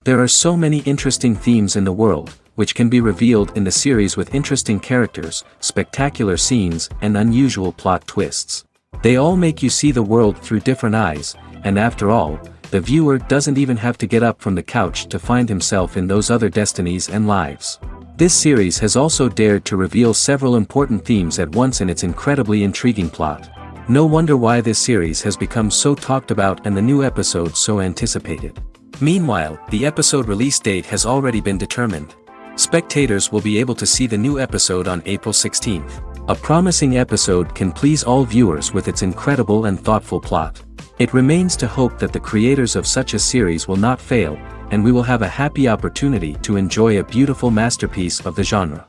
There are so many interesting themes in the world, which can be revealed in the series with interesting characters, spectacular scenes, and unusual plot twists. They all make you see the world through different eyes, and after all, the viewer doesn't even have to get up from the couch to find himself in those other destinies and lives. This series has also dared to reveal several important themes at once in its incredibly intriguing plot. No wonder why this series has become so talked about and the new episodes so anticipated. Meanwhile, the episode release date has already been determined. Spectators will be able to see the new episode on April 16th. A promising episode can please all viewers with its incredible and thoughtful plot. It remains to hope that the creators of such a series will not fail, and we will have a happy opportunity to enjoy a beautiful masterpiece of the genre.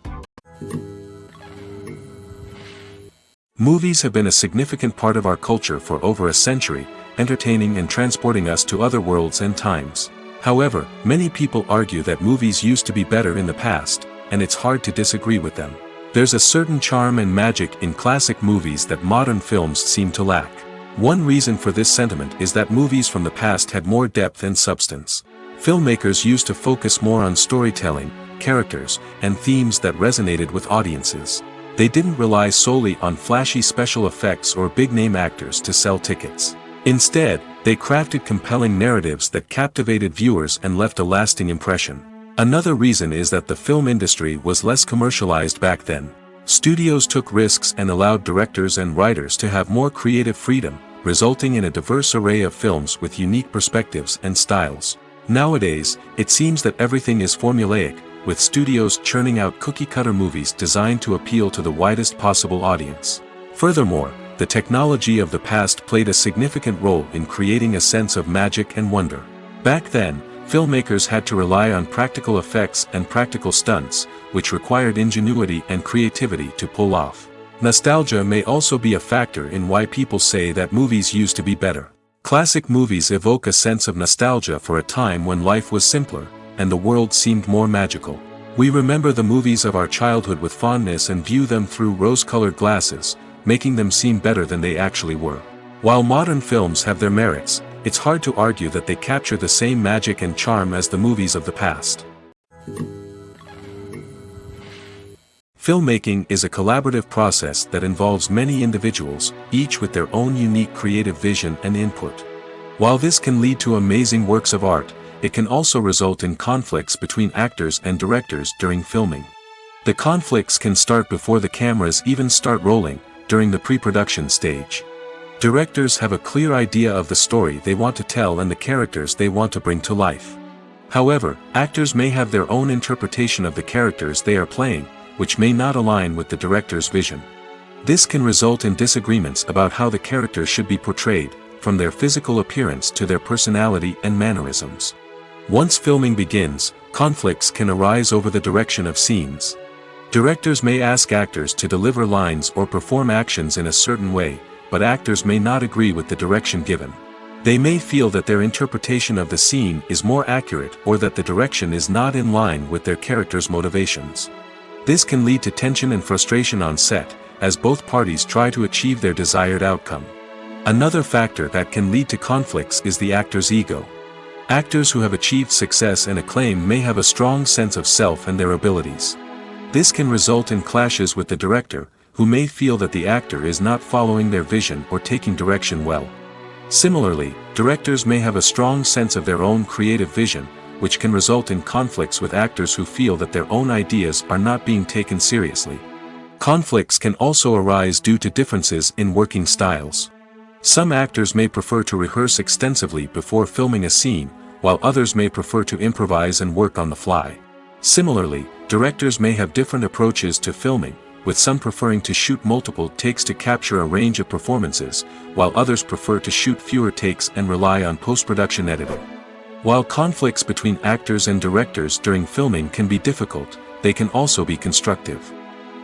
Movies have been a significant part of our culture for over a century, entertaining and transporting us to other worlds and times. However, many people argue that movies used to be better in the past, and it's hard to disagree with them. There's a certain charm and magic in classic movies that modern films seem to lack. One reason for this sentiment is that movies from the past had more depth and substance. Filmmakers used to focus more on storytelling, characters, and themes that resonated with audiences. They didn't rely solely on flashy special effects or big-name actors to sell tickets. Instead, they crafted compelling narratives that captivated viewers and left a lasting impression. Another reason is that the film industry was less commercialized back then. Studios took risks and allowed directors and writers to have more creative freedom, resulting in a diverse array of films with unique perspectives and styles. Nowadays, it seems that everything is formulaic, with studios churning out cookie-cutter movies designed to appeal to the widest possible audience. Furthermore, the technology of the past played a significant role in creating a sense of magic and wonder. Back then, filmmakers had to rely on practical effects and practical stunts, which required ingenuity and creativity to pull off. Nostalgia may also be a factor in why people say that movies used to be better. Classic movies evoke a sense of nostalgia for a time when life was simpler, and the world seemed more magical. We remember the movies of our childhood with fondness and view them through rose-colored glasses, making them seem better than they actually were. While modern films have their merits, it's hard to argue that they capture the same magic and charm as the movies of the past. Filmmaking is a collaborative process that involves many individuals, each with their own unique creative vision and input. While this can lead to amazing works of art, it can also result in conflicts between actors and directors during filming. The conflicts can start before the cameras even start rolling, during the pre-production stage. Directors have a clear idea of the story they want to tell and the characters they want to bring to life. However, actors may have their own interpretation of the characters they are playing, which may not align with the director's vision. This can result in disagreements about how the characters should be portrayed, from their physical appearance to their personality and mannerisms. Once filming begins, conflicts can arise over the direction of scenes. Directors may ask actors to deliver lines or perform actions in a certain way, but actors may not agree with the direction given. They may feel that their interpretation of the scene is more accurate or that the direction is not in line with their character's motivations. This can lead to tension and frustration on set, as both parties try to achieve their desired outcome. Another factor that can lead to conflicts is the actor's ego. Actors who have achieved success and acclaim may have a strong sense of self and their abilities. This can result in clashes with the director, who may feel that the actor is not following their vision or taking direction well. Similarly, directors may have a strong sense of their own creative vision, which can result in conflicts with actors who feel that their own ideas are not being taken seriously. Conflicts can also arise due to differences in working styles. Some actors may prefer to rehearse extensively before filming a scene, while others may prefer to improvise and work on the fly. Similarly, directors may have different approaches to filming, with some preferring to shoot multiple takes to capture a range of performances, while others prefer to shoot fewer takes and rely on post-production editing. While conflicts between actors and directors during filming can be difficult, they can also be constructive.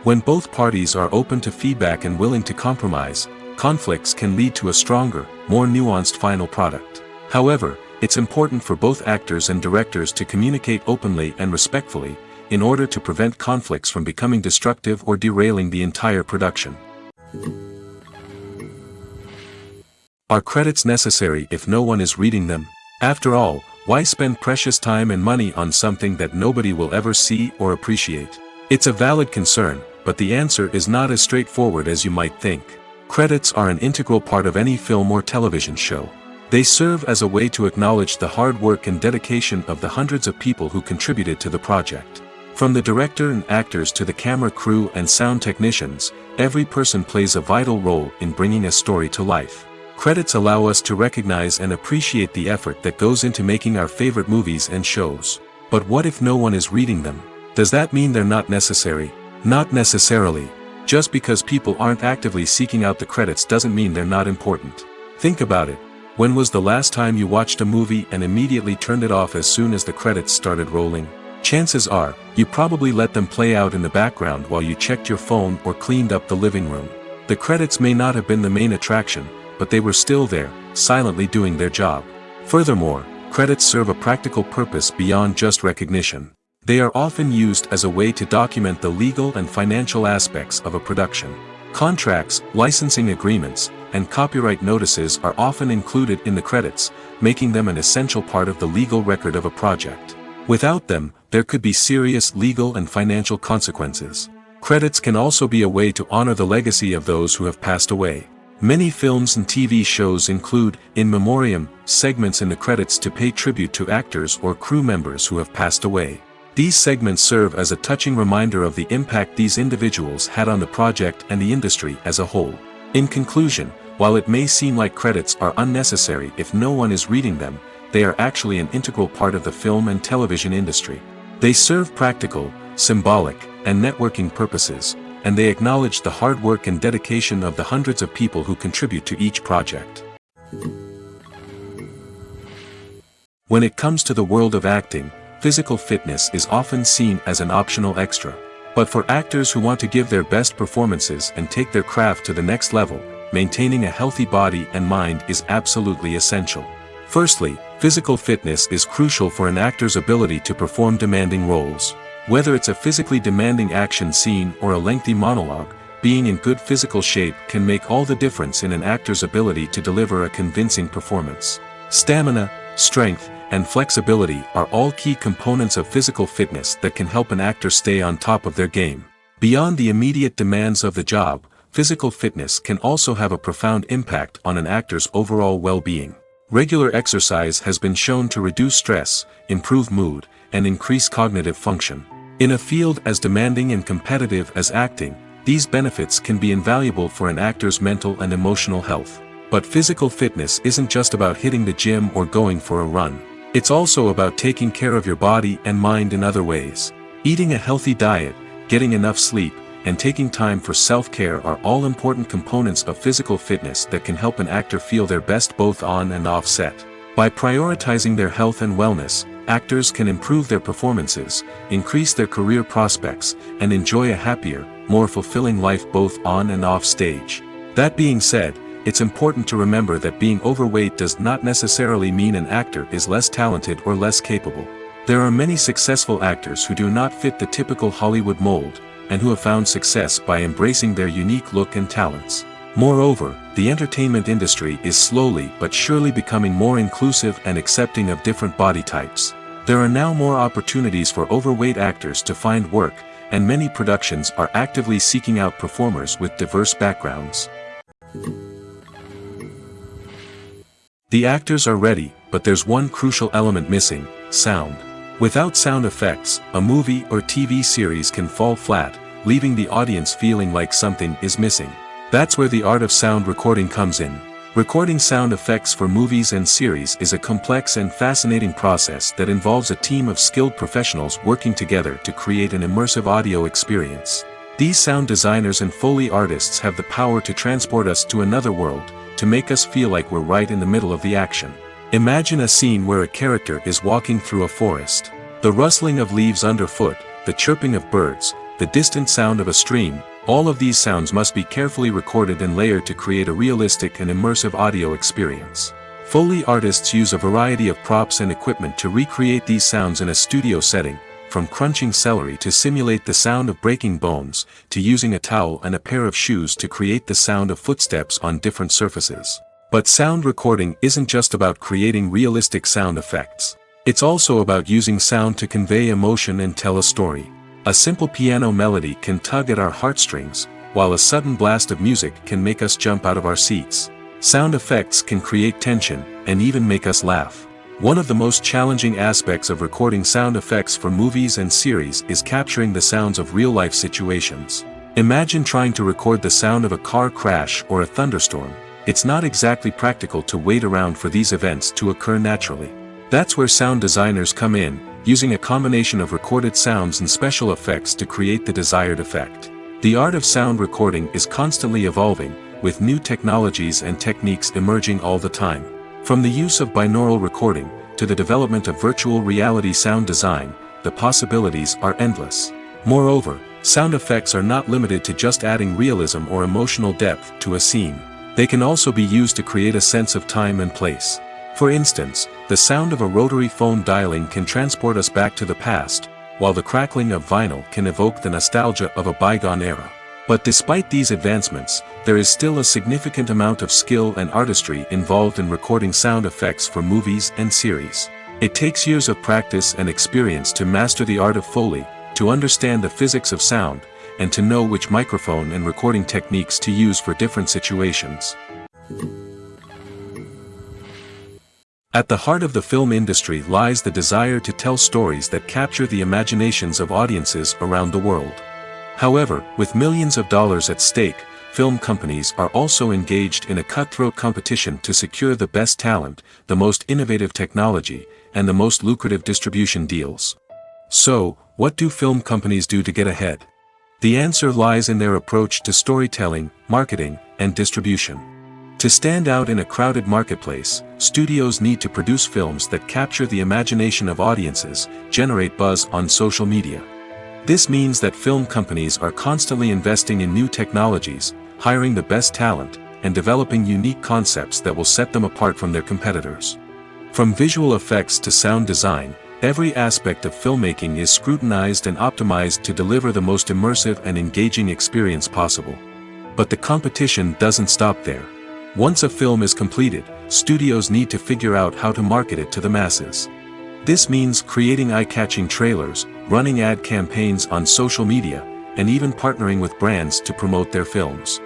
When both parties are open to feedback and willing to compromise, conflicts can lead to a stronger, more nuanced final product. However, it's important for both actors and directors to communicate openly and respectfully, in order to prevent conflicts from becoming destructive or derailing the entire production. Are credits necessary if no one is reading them? After all, Why spend precious time and money on something that nobody will ever see or appreciate? It's a valid concern, but the answer is not as straightforward as you might think. Credits are an integral part of any film or television show. They serve as a way to acknowledge the hard work and dedication of the hundreds of people who contributed to the project. From the director and actors to the camera crew and sound technicians, every person plays a vital role in bringing a story to life. Credits allow us to recognize and appreciate the effort that goes into making our favorite movies and shows. But what if no one is reading them? Does that mean they're not necessary? Not necessarily. Just because people aren't actively seeking out the credits doesn't mean they're not important. Think about it. When was the last time you watched a movie and immediately turned it off as soon as the credits started rolling? Chances are, you probably let them play out in the background while you checked your phone or cleaned up the living room. The credits may not have been the main attraction, but they were still there, silently doing their job. Furthermore, credits serve a practical purpose beyond just recognition. They are often used as a way to document the legal and financial aspects of a production. Contracts, licensing agreements, and copyright notices are often included in the credits, making them an essential part of the legal record of a project. Without them, there could be serious legal and financial consequences. Credits can also be a way to honor the legacy of those who have passed away. Many films and TV shows include, in memoriam, segments in the credits to pay tribute to actors or crew members who have passed away. These segments serve as a touching reminder of the impact these individuals had on the project and the industry as a whole. In conclusion, while it may seem like credits are unnecessary if no one is reading them, they are actually an integral part of the film and television industry. They serve practical, symbolic, and networking purposes, and they acknowledge the hard work and dedication of the hundreds of people who contribute to each project. When it comes to the world of acting, physical fitness is often seen as an optional extra. But for actors who want to give their best performances and take their craft to the next level, maintaining a healthy body and mind is absolutely essential. Firstly, physical fitness is crucial for an actor's ability to perform demanding roles. Whether it's a physically demanding action scene or a lengthy monologue, being in good physical shape can make all the difference in an actor's ability to deliver a convincing performance. Stamina, strength, and flexibility are all key components of physical fitness that can help an actor stay on top of their game. Beyond the immediate demands of the job, physical fitness can also have a profound impact on an actor's overall well-being. Regular exercise has been shown to reduce stress, improve mood, and increase cognitive function. In a field as demanding and competitive as acting, these benefits can be invaluable for an actor's mental and emotional health. But physical fitness isn't just about hitting the gym or going for a run. It's also about taking care of your body and mind in other ways. Eating a healthy diet, getting enough sleep, and taking time for self-care are all important components of physical fitness that can help an actor feel their best both on and off set. By prioritizing their health and wellness, actors can improve their performances, increase their career prospects, and enjoy a happier, more fulfilling life both on and off stage. That being said, it's important to remember that being overweight does not necessarily mean an actor is less talented or less capable. There are many successful actors who do not fit the typical Hollywood mold, and who have found success by embracing their unique look and talents. Moreover, the entertainment industry is slowly but surely becoming more inclusive and accepting of different body types. There are now more opportunities for overweight actors to find work, and many productions are actively seeking out performers with diverse backgrounds. The actors are ready, but there's one crucial element missing: sound. Without sound effects, a movie or TV series can fall flat, leaving the audience feeling like something is missing. That's where the art of sound recording comes in. Recording sound effects for movies and series is a complex and fascinating process that involves a team of skilled professionals working together to create an immersive audio experience. These sound designers and Foley artists have the power to transport us to another world, to make us feel like we're right in the middle of the action. Imagine a scene where a character is walking through a forest. The rustling of leaves underfoot, the chirping of birds, the distant sound of a stream, all of these sounds must be carefully recorded and layered to create a realistic and immersive audio experience. Foley artists use a variety of props and equipment to recreate these sounds in a studio setting, from crunching celery to simulate the sound of breaking bones, to using a towel and a pair of shoes to create the sound of footsteps on different surfaces. But sound recording isn't just about creating realistic sound effects. It's also about using sound to convey emotion and tell a story. A simple piano melody can tug at our heartstrings, while a sudden blast of music can make us jump out of our seats. Sound effects can create tension, and even make us laugh. One of the most challenging aspects of recording sound effects for movies and series is capturing the sounds of real-life situations. Imagine trying to record the sound of a car crash or a thunderstorm. It's not exactly practical to wait around for these events to occur naturally. That's where sound designers come in, using a combination of recorded sounds and special effects to create the desired effect. The art of sound recording is constantly evolving, with new technologies and techniques emerging all the time. From the use of binaural recording, to the development of virtual reality sound design, the possibilities are endless. Moreover, sound effects are not limited to just adding realism or emotional depth to a scene. They can also be used to create a sense of time and place. For instance, the sound of a rotary phone dialing can transport us back to the past, while the crackling of vinyl can evoke the nostalgia of a bygone era. But despite these advancements, there is still a significant amount of skill and artistry involved in recording sound effects for movies and series. It takes years of practice and experience to master the art of Foley, to understand the physics of sound, and to know which microphone and recording techniques to use for different situations. At the heart of the film industry lies the desire to tell stories that capture the imaginations of audiences around the world. However, with millions of dollars at stake, film companies are also engaged in a cutthroat competition to secure the best talent, the most innovative technology, and the most lucrative distribution deals. So, what do film companies do to get ahead? The answer lies in their approach to storytelling, marketing, and distribution. To stand out in a crowded marketplace, studios need to produce films that capture the imagination of audiences, generate buzz on social media. This means that film companies are constantly investing in new technologies, hiring the best talent, and developing unique concepts that will set them apart from their competitors. From visual effects to sound design, every aspect of filmmaking is scrutinized and optimized to deliver the most immersive and engaging experience possible. But the competition doesn't stop there. Once a film is completed, studios need to figure out how to market it to the masses. This means creating eye-catching trailers, running ad campaigns on social media, and even partnering with brands to promote their films.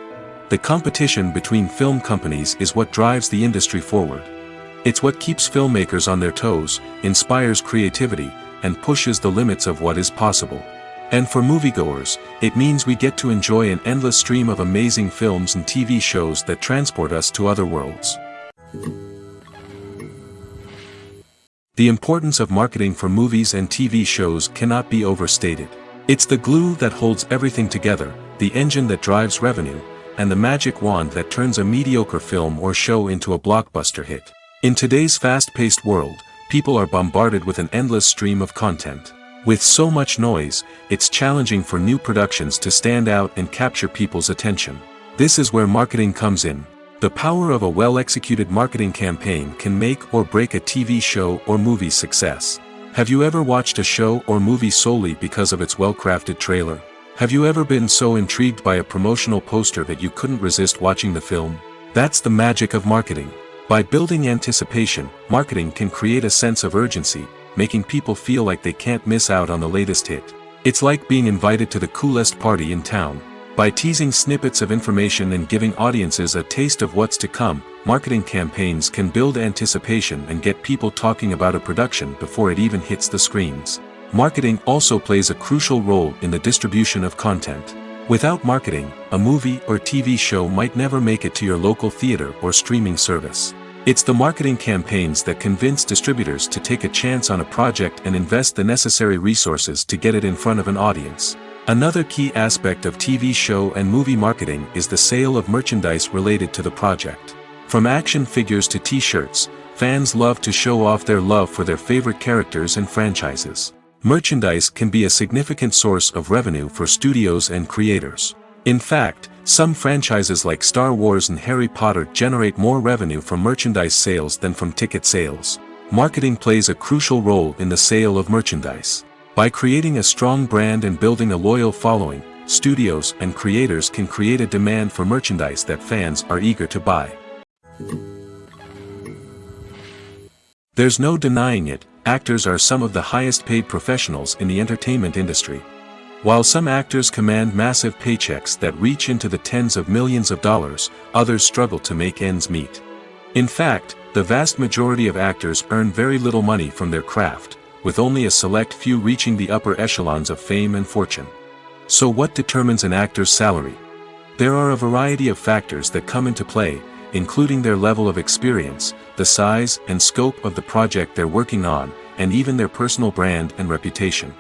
The competition between film companies is what drives the industry forward. It's what keeps filmmakers on their toes, inspires creativity, and pushes the limits of what is possible. And for moviegoers, it means we get to enjoy an endless stream of amazing films and TV shows that transport us to other worlds. The importance of marketing for movies and TV shows cannot be overstated. It's the glue that holds everything together, the engine that drives revenue, and the magic wand that turns a mediocre film or show into a blockbuster hit. In today's fast-paced world, people are bombarded with an endless stream of content. With so much noise, it's challenging for new productions to stand out and capture people's attention. This is where marketing comes in. The power of a well-executed marketing campaign can make or break a TV show or movie's success. Have you ever watched a show or movie solely because of its well-crafted trailer? Have you ever been so intrigued by a promotional poster that you couldn't resist watching the film? That's the magic of marketing. By building anticipation, marketing can create a sense of urgency, making people feel like they can't miss out on the latest hit. It's like being invited to the coolest party in town. By teasing snippets of information and giving audiences a taste of what's to come, marketing campaigns can build anticipation and get people talking about a production before it even hits the screens. Marketing also plays a crucial role in the distribution of content. Without marketing, a movie or TV show might never make it to your local theater or streaming service. It's the marketing campaigns that convince distributors to take a chance on a project and invest the necessary resources to get it in front of an audience. Another key aspect of TV show and movie marketing is the sale of merchandise related to the project. From action figures to t-shirts, fans love to show off their love for their favorite characters and franchises. Merchandise can be a significant source of revenue for studios and creators. In fact, some franchises like Star Wars and Harry Potter generate more revenue from merchandise sales than from ticket sales. Marketing plays a crucial role in the sale of merchandise. By creating a strong brand and building a loyal following, studios and creators can create a demand for merchandise that fans are eager to buy. There's no denying it, actors are some of the highest paid professionals in the entertainment industry. While some actors command massive paychecks that reach into the tens of millions of dollars, others struggle to make ends meet. In fact, the vast majority of actors earn very little money from their craft, with only a select few reaching the upper echelons of fame and fortune. So what determines an actor's salary? There are a variety of factors that come into play, including their level of experience, the size and scope of the project they're working on, and even their personal brand and reputation.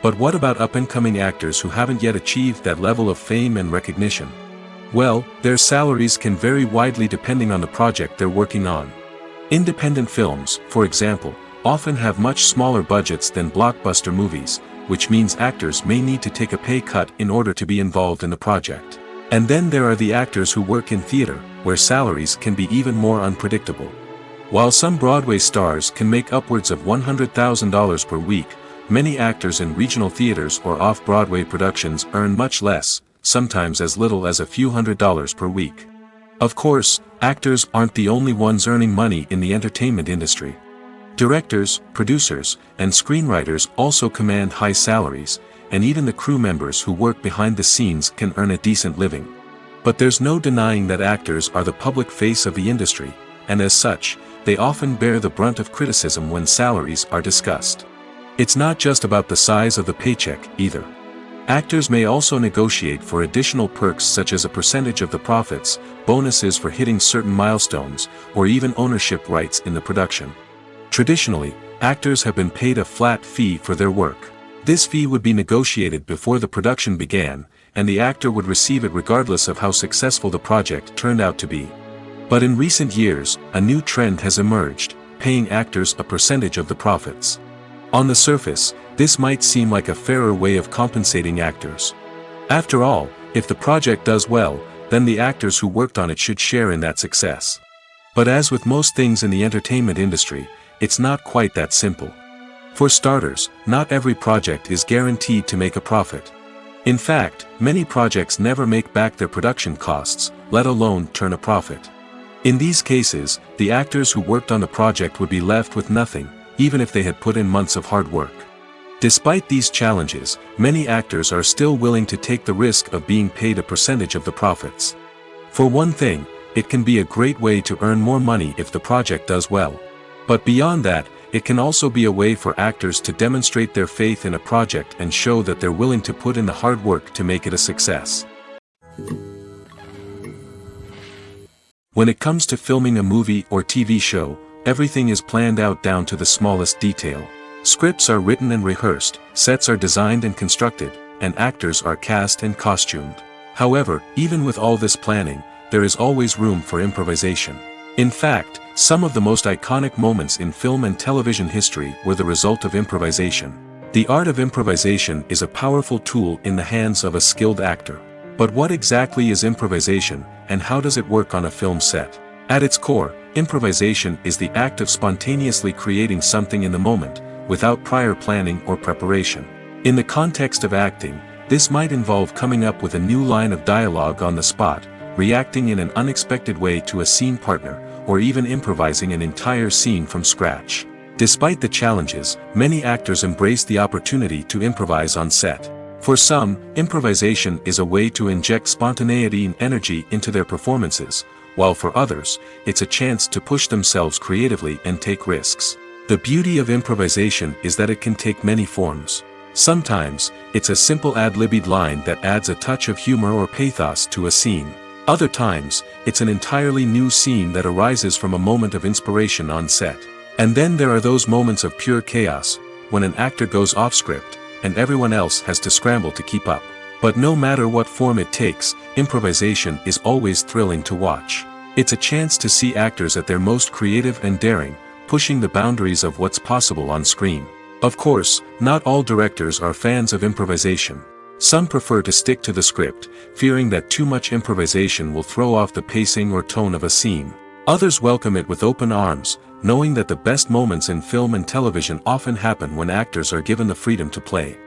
But what about up-and-coming actors who haven't yet achieved that level of fame and recognition? Well, their salaries can vary widely depending on the project they're working on. Independent films, for example, often have much smaller budgets than blockbuster movies, which means actors may need to take a pay cut in order to be involved in the project. And then there are the actors who work in theater, where salaries can be even more unpredictable. While some Broadway stars can make upwards of $100,000 per week, many actors in regional theaters or off-Broadway productions earn much less, sometimes as little as a few $100s per week. Of course, actors aren't the only ones earning money in the entertainment industry. Directors, producers, and screenwriters also command high salaries, and even the crew members who work behind the scenes can earn a decent living. But there's no denying that actors are the public face of the industry, and as such, they often bear the brunt of criticism when salaries are discussed. It's not just about the size of the paycheck, either. Actors may also negotiate for additional perks such as a percentage of the profits, bonuses for hitting certain milestones, or even ownership rights in the production. Traditionally, actors have been paid a flat fee for their work. This fee would be negotiated before the production began, and the actor would receive it regardless of how successful the project turned out to be. But in recent years, a new trend has emerged, paying actors a percentage of the profits. On the surface, this might seem like a fairer way of compensating actors. After all, if the project does well, then the actors who worked on it should share in that success. But as with most things in the entertainment industry, it's not quite that simple. For starters, not every project is guaranteed to make a profit. In fact, many projects never make back their production costs, let alone turn a profit. In these cases, the actors who worked on the project would be left with nothing, even if they had put in months of hard work. Despite these challenges, many actors are still willing to take the risk of being paid a percentage of the profits. For one thing, it can be a great way to earn more money if the project does well. But beyond that, it can also be a way for actors to demonstrate their faith in a project and show that they're willing to put in the hard work to make it a success. When it comes to filming a movie or TV show, everything is planned out down to the smallest detail. Scripts are written and rehearsed, sets are designed and constructed, and actors are cast and costumed. However, even with all this planning, there is always room for improvisation. In fact, some of the most iconic moments in film and television history were the result of improvisation. The art of improvisation is a powerful tool in the hands of a skilled actor. But what exactly is improvisation, and how does it work on a film set? At its core, improvisation is the act of spontaneously creating something in the moment, without prior planning or preparation. In the context of acting, this might involve coming up with a new line of dialogue on the spot, reacting in an unexpected way to a scene partner, or even improvising an entire scene from scratch. Despite the challenges, many actors embrace the opportunity to improvise on set. For some, improvisation is a way to inject spontaneity and energy into their performances, while for others, it's a chance to push themselves creatively and take risks. The beauty of improvisation is that it can take many forms. Sometimes, it's a simple ad-libbed line that adds a touch of humor or pathos to a scene. Other times, it's an entirely new scene that arises from a moment of inspiration on set. And then there are those moments of pure chaos, when an actor goes off script, and everyone else has to scramble to keep up. But no matter what form it takes, improvisation is always thrilling to watch. It's a chance to see actors at their most creative and daring, pushing the boundaries of what's possible on screen. Of course, not all directors are fans of improvisation. Some prefer to stick to the script, fearing that too much improvisation will throw off the pacing or tone of a scene. Others welcome it with open arms, knowing that the best moments in film and television often happen when actors are given the freedom to play.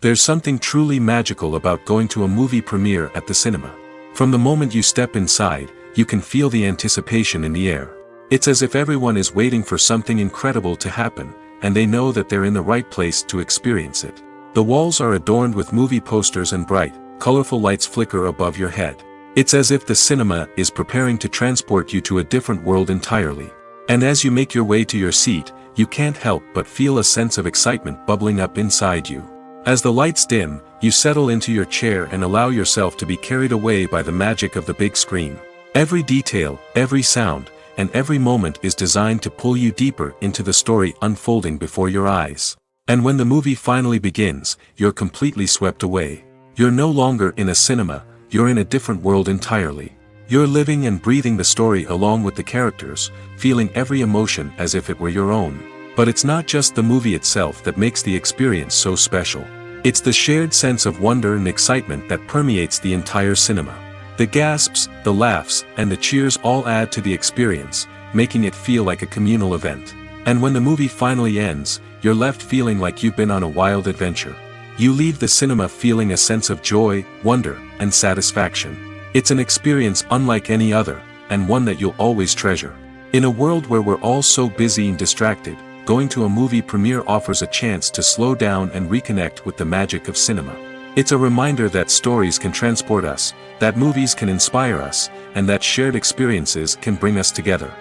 There's something truly magical about going to a movie premiere at the cinema. From the moment you step inside, you can feel the anticipation in the air. It's as if everyone is waiting for something incredible to happen, and they know that they're in the right place to experience it. The walls are adorned with movie posters and bright, colorful lights flicker above your head. It's as if the cinema is preparing to transport you to a different world entirely. And as you make your way to your seat, you can't help but feel a sense of excitement bubbling up inside you. As the lights dim, you settle into your chair and allow yourself to be carried away by the magic of the big screen. Every detail, every sound, and every moment is designed to pull you deeper into the story unfolding before your eyes. And when the movie finally begins, you're completely swept away. You're no longer in a cinema, you're in a different world entirely. You're living and breathing the story along with the characters, feeling every emotion as if it were your own. But it's not just the movie itself that makes the experience so special. It's the shared sense of wonder and excitement that permeates the entire cinema. The gasps, the laughs, and the cheers all add to the experience, making it feel like a communal event. And when the movie finally ends, you're left feeling like you've been on a wild adventure. You leave the cinema feeling a sense of joy, wonder, and satisfaction. It's an experience unlike any other, and one that you'll always treasure. In a world where we're all so busy and distracted, going to a movie premiere offers a chance to slow down and reconnect with the magic of cinema. It's a reminder that stories can transport us, that movies can inspire us, and that shared experiences can bring us together.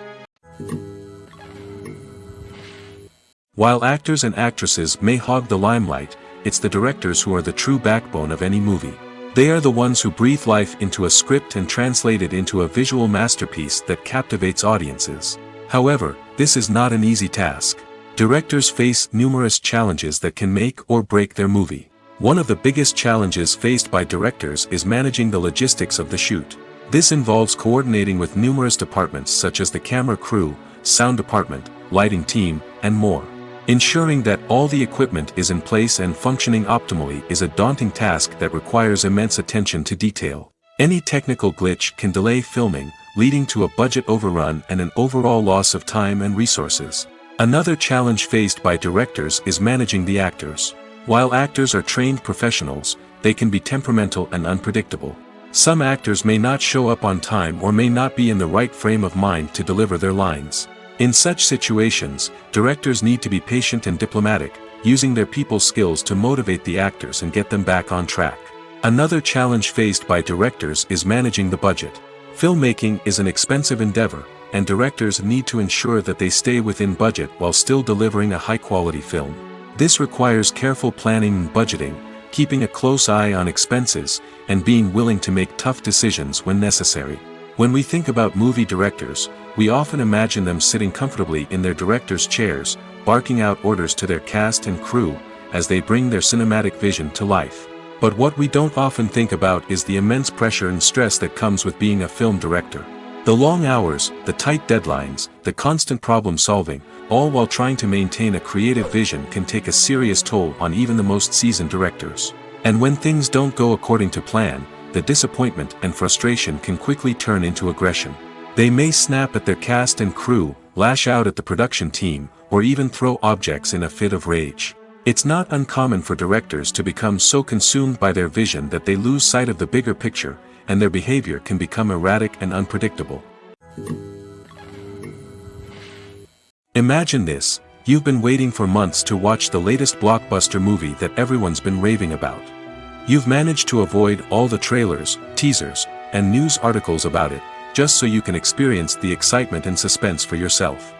While actors and actresses may hog the limelight, it's the directors who are the true backbone of any movie. They are the ones who breathe life into a script and translate it into a visual masterpiece that captivates audiences. However, this is not an easy task. Directors face numerous challenges that can make or break their movie. One of the biggest challenges faced by directors is managing the logistics of the shoot. This involves coordinating with numerous departments such as the camera crew, sound department, lighting team, and more. Ensuring that all the equipment is in place and functioning optimally is a daunting task that requires immense attention to detail. Any technical glitch can delay filming, leading to a budget overrun and an overall loss of time and resources. Another challenge faced by directors is managing the actors. While actors are trained professionals, they can be temperamental and unpredictable. Some actors may not show up on time or may not be in the right frame of mind to deliver their lines. In such situations, directors need to be patient and diplomatic, using their people skills to motivate the actors and get them back on track. Another challenge faced by directors is managing the budget. Filmmaking is an expensive endeavor, and directors need to ensure that they stay within budget while still delivering a high-quality film. This requires careful planning and budgeting, keeping a close eye on expenses, and being willing to make tough decisions when necessary. When we think about movie directors, we often imagine them sitting comfortably in their director's chairs, barking out orders to their cast and crew, as they bring their cinematic vision to life. But what we don't often think about is the immense pressure and stress that comes with being a film director. The long hours, the tight deadlines, the constant problem solving, all while trying to maintain a creative vision can take a serious toll on even the most seasoned directors. And when things don't go according to plan, the disappointment and frustration can quickly turn into aggression. They may snap at their cast and crew, lash out at the production team, or even throw objects in a fit of rage. It's not uncommon for directors to become so consumed by their vision that they lose sight of the bigger picture, and their behavior can become erratic and unpredictable. Imagine this: you've been waiting for months to watch the latest blockbuster movie that everyone's been raving about. You've managed to avoid all the trailers, teasers, and news articles about it, just so you can experience the excitement and suspense for yourself.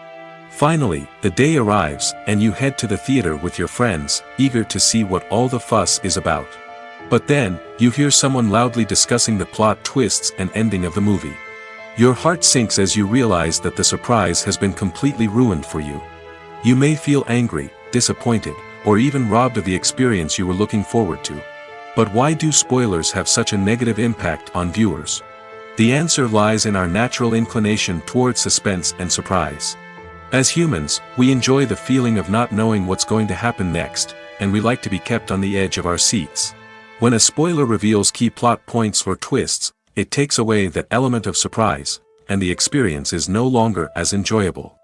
Finally, the day arrives, and you head to the theater with your friends, eager to see what all the fuss is about. But then, you hear someone loudly discussing the plot twists and ending of the movie. Your heart sinks as you realize that the surprise has been completely ruined for you. You may feel angry, disappointed, or even robbed of the experience you were looking forward to. But why do spoilers have such a negative impact on viewers? The answer lies in our natural inclination towards suspense and surprise. As humans, we enjoy the feeling of not knowing what's going to happen next, and we like to be kept on the edge of our seats. When a spoiler reveals key plot points or twists, it takes away that element of surprise, and the experience is no longer as enjoyable.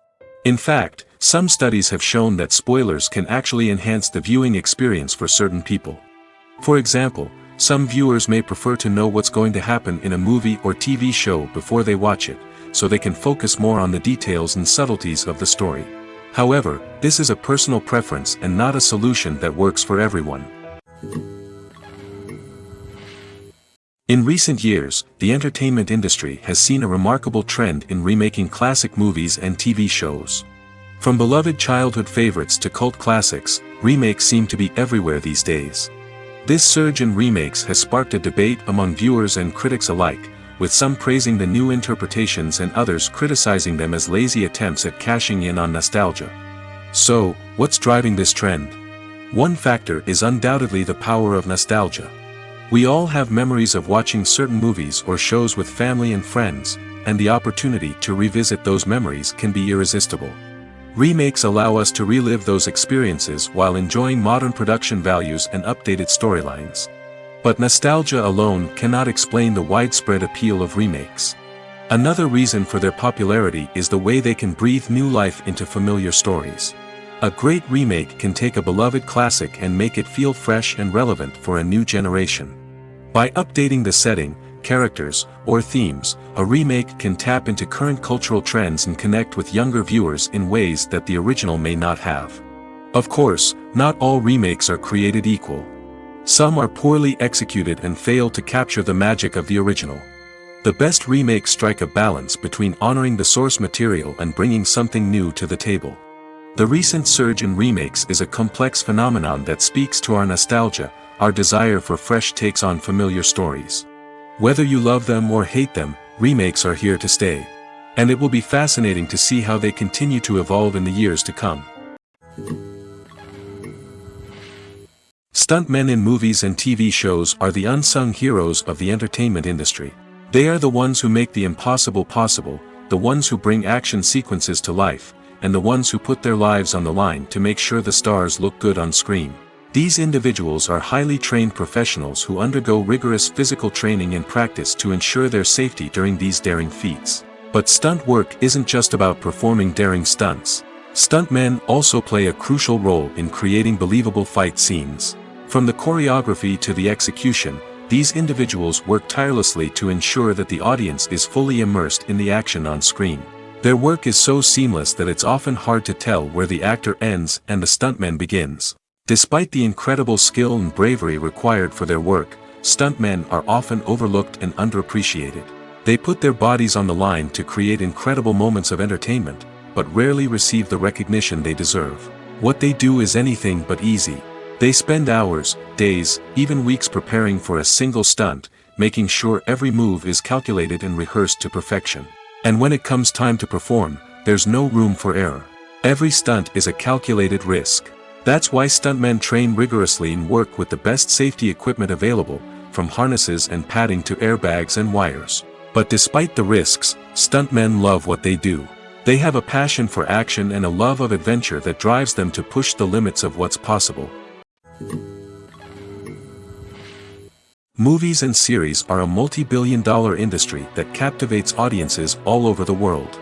In fact, some studies have shown that spoilers can actually enhance the viewing experience for certain people. For example, some viewers may prefer to know what's going to happen in a movie or TV show before they watch it, so they can focus more on the details and subtleties of the story. However, this is a personal preference and not a solution that works for everyone. In recent years, the entertainment industry has seen a remarkable trend in remaking classic movies and TV shows. From beloved childhood favorites to cult classics, remakes seem to be everywhere these days. This surge in remakes has sparked a debate among viewers and critics alike, with some praising the new interpretations and others criticizing them as lazy attempts at cashing in on nostalgia. So, what's driving this trend? One factor is undoubtedly the power of nostalgia. We all have memories of watching certain movies or shows with family and friends, and the opportunity to revisit those memories can be irresistible. Remakes allow us to relive those experiences while enjoying modern production values and updated storylines. But nostalgia alone cannot explain the widespread appeal of remakes. Another reason for their popularity is the way they can breathe new life into familiar stories. A great remake can take a beloved classic and make it feel fresh and relevant for a new generation. By updating the setting, characters, or themes, a remake can tap into current cultural trends and connect with younger viewers in ways that the original may not have. Of course, not all remakes are created equal. Some are poorly executed and fail to capture the magic of the original. The best remakes strike a balance between honoring the source material and bringing something new to the table. The recent surge in remakes is a complex phenomenon that speaks to our nostalgia, our desire for fresh takes on familiar stories. Whether you love them or hate them, remakes are here to stay. And it will be fascinating to see how they continue to evolve in the years to come. Stuntmen in movies and TV shows are the unsung heroes of the entertainment industry. They are the ones who make the impossible possible, the ones who bring action sequences to life, and the ones who put their lives on the line to make sure the stars look good on screen. These individuals are highly trained professionals who undergo rigorous physical training and practice to ensure their safety during these daring feats. But stunt work isn't just about performing daring stunts. Stuntmen also play a crucial role in creating believable fight scenes. From the choreography to the execution, these individuals work tirelessly to ensure that the audience is fully immersed in the action on screen. Their work is so seamless that it's often hard to tell where the actor ends and the stuntman begins. Despite the incredible skill and bravery required for their work, stuntmen are often overlooked and underappreciated. They put their bodies on the line to create incredible moments of entertainment, but rarely receive the recognition they deserve. What they do is anything but easy. They spend hours, days, even weeks preparing for a single stunt, making sure every move is calculated and rehearsed to perfection. And when it comes time to perform, there's no room for error. Every stunt is a calculated risk. That's why stuntmen train rigorously and work with the best safety equipment available, from harnesses and padding to airbags and wires. But despite the risks, stuntmen love what they do. They have a passion for action and a love of adventure that drives them to push the limits of what's possible. Movies and series are a multi-billion-dollar industry that captivates audiences all over the world.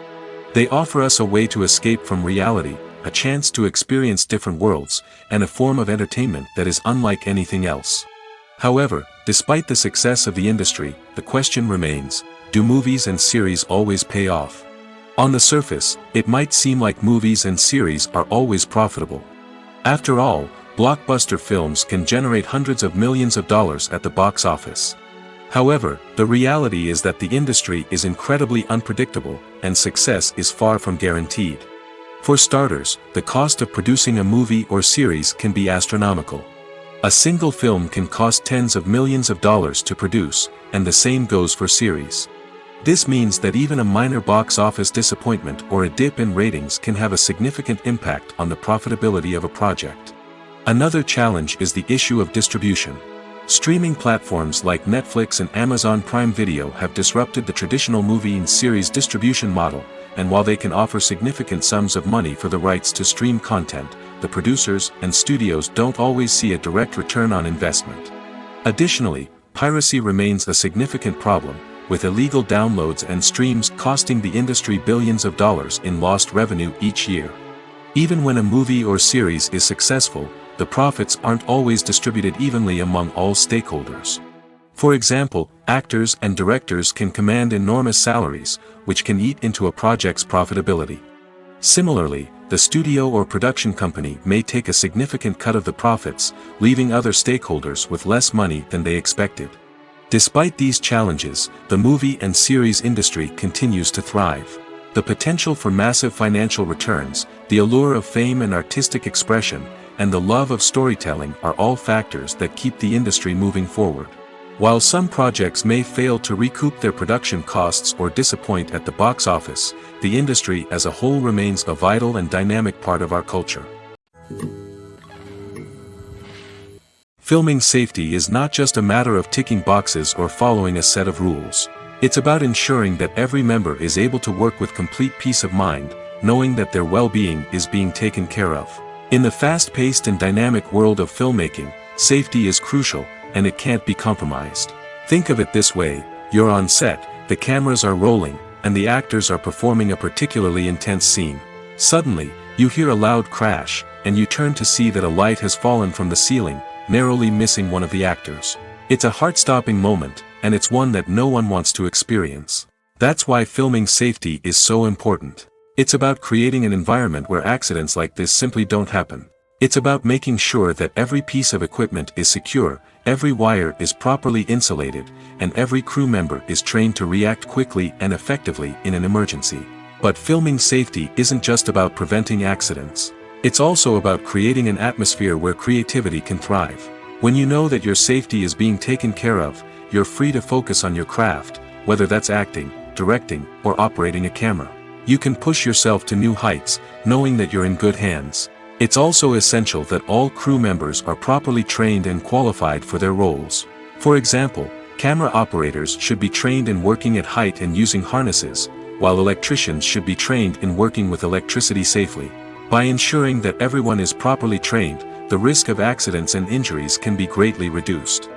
They offer us a way to escape from reality, a chance to experience different worlds, and a form of entertainment that is unlike anything else. However, despite the success of the industry, the question remains, do movies and series always pay off? On the surface, it might seem like movies and series are always profitable. After all, blockbuster films can generate hundreds of millions of dollars at the box office. However, the reality is that the industry is incredibly unpredictable, and success is far from guaranteed. For starters, the cost of producing a movie or series can be astronomical. A single film can cost tens of millions of dollars to produce, and the same goes for series. This means that even a minor box office disappointment or a dip in ratings can have a significant impact on the profitability of a project. Another challenge is the issue of distribution. Streaming platforms like Netflix and Amazon Prime Video have disrupted the traditional movie and series distribution model, and while they can offer significant sums of money for the rights to stream content, the producers and studios don't always see a direct return on investment. Additionally, piracy remains a significant problem, with illegal downloads and streams costing the industry billions of dollars in lost revenue each year. Even when a movie or series is successful, the profits aren't always distributed evenly among all stakeholders. For example, actors and directors can command enormous salaries, which can eat into a project's profitability. Similarly, the studio or production company may take a significant cut of the profits, leaving other stakeholders with less money than they expected. Despite these challenges, the movie and series industry continues to thrive. The potential for massive financial returns, the allure of fame and artistic expression, and the love of storytelling are all factors that keep the industry moving forward. While some projects may fail to recoup their production costs or disappoint at the box office, the industry as a whole remains a vital and dynamic part of our culture. Filming safety is not just a matter of ticking boxes or following a set of rules. It's about ensuring that every member is able to work with complete peace of mind, knowing that their well-being is being taken care of. In the fast-paced and dynamic world of filmmaking, safety is crucial, and it can't be compromised. Think of it this way: you're on set, the cameras are rolling, and the actors are performing a particularly intense scene. Suddenly, you hear a loud crash, and you turn to see that a light has fallen from the ceiling, narrowly missing one of the actors. It's a heart-stopping moment, and it's one that no one wants to experience. That's why filming safety is so important. It's about creating an environment where accidents like this simply don't happen. It's about making sure that every piece of equipment is secure, every wire is properly insulated, and every crew member is trained to react quickly and effectively in an emergency. But filming safety isn't just about preventing accidents. It's also about creating an atmosphere where creativity can thrive. When you know that your safety is being taken care of, you're free to focus on your craft, whether that's acting, directing, or operating a camera. You can push yourself to new heights, knowing that you're in good hands. It's also essential that all crew members are properly trained and qualified for their roles. For example, camera operators should be trained in working at height and using harnesses, while electricians should be trained in working with electricity safely. By ensuring that everyone is properly trained, the risk of accidents and injuries can be greatly reduced.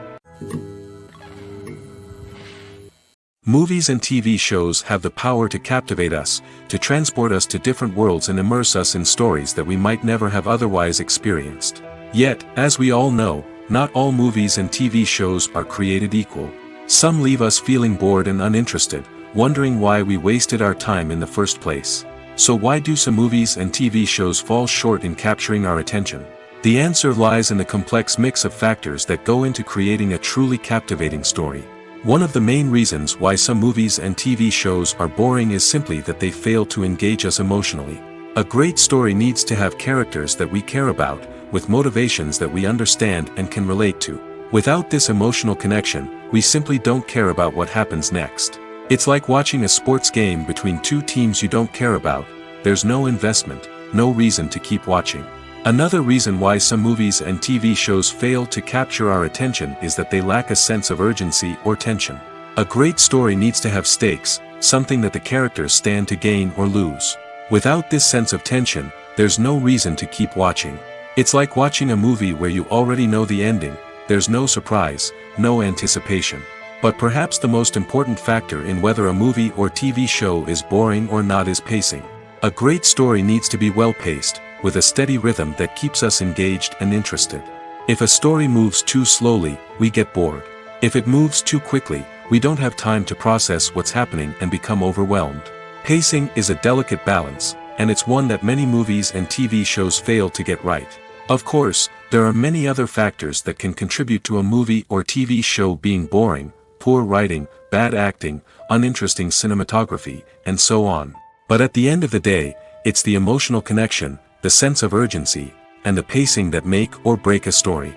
Movies and TV shows have the power to captivate us, to transport us to different worlds and immerse us in stories that we might never have otherwise experienced. Yet, as we all know, not all movies and TV shows are created equal. Some leave us feeling bored and uninterested, wondering why we wasted our time in the first place. So why do some movies and TV shows fall short in capturing our attention? The answer lies in the complex mix of factors that go into creating a truly captivating story. One of the main reasons why some movies and TV shows are boring is simply that they fail to engage us emotionally. A great story needs to have characters that we care about, with motivations that we understand and can relate to. Without this emotional connection, we simply don't care about what happens next. It's like watching a sports game between two teams you don't care about. There's no investment, no reason to keep watching. Another reason why some movies and TV shows fail to capture our attention is that they lack a sense of urgency or tension. A great story needs to have stakes, something that the characters stand to gain or lose. Without this sense of tension, there's no reason to keep watching. It's like watching a movie where you already know the ending. There's no surprise, no anticipation. But perhaps the most important factor in whether a movie or TV show is boring or not is pacing. A great story needs to be well-paced, with a steady rhythm that keeps us engaged and interested. If a story moves too slowly, we get bored. If it moves too quickly, we don't have time to process what's happening and become overwhelmed. Pacing is a delicate balance, and it's one that many movies and TV shows fail to get right. Of course, there are many other factors that can contribute to a movie or TV show being boring: poor writing, bad acting, uninteresting cinematography, and so on. But at the end of the day, it's the emotional connection, the sense of urgency, and the pacing that make or break a story.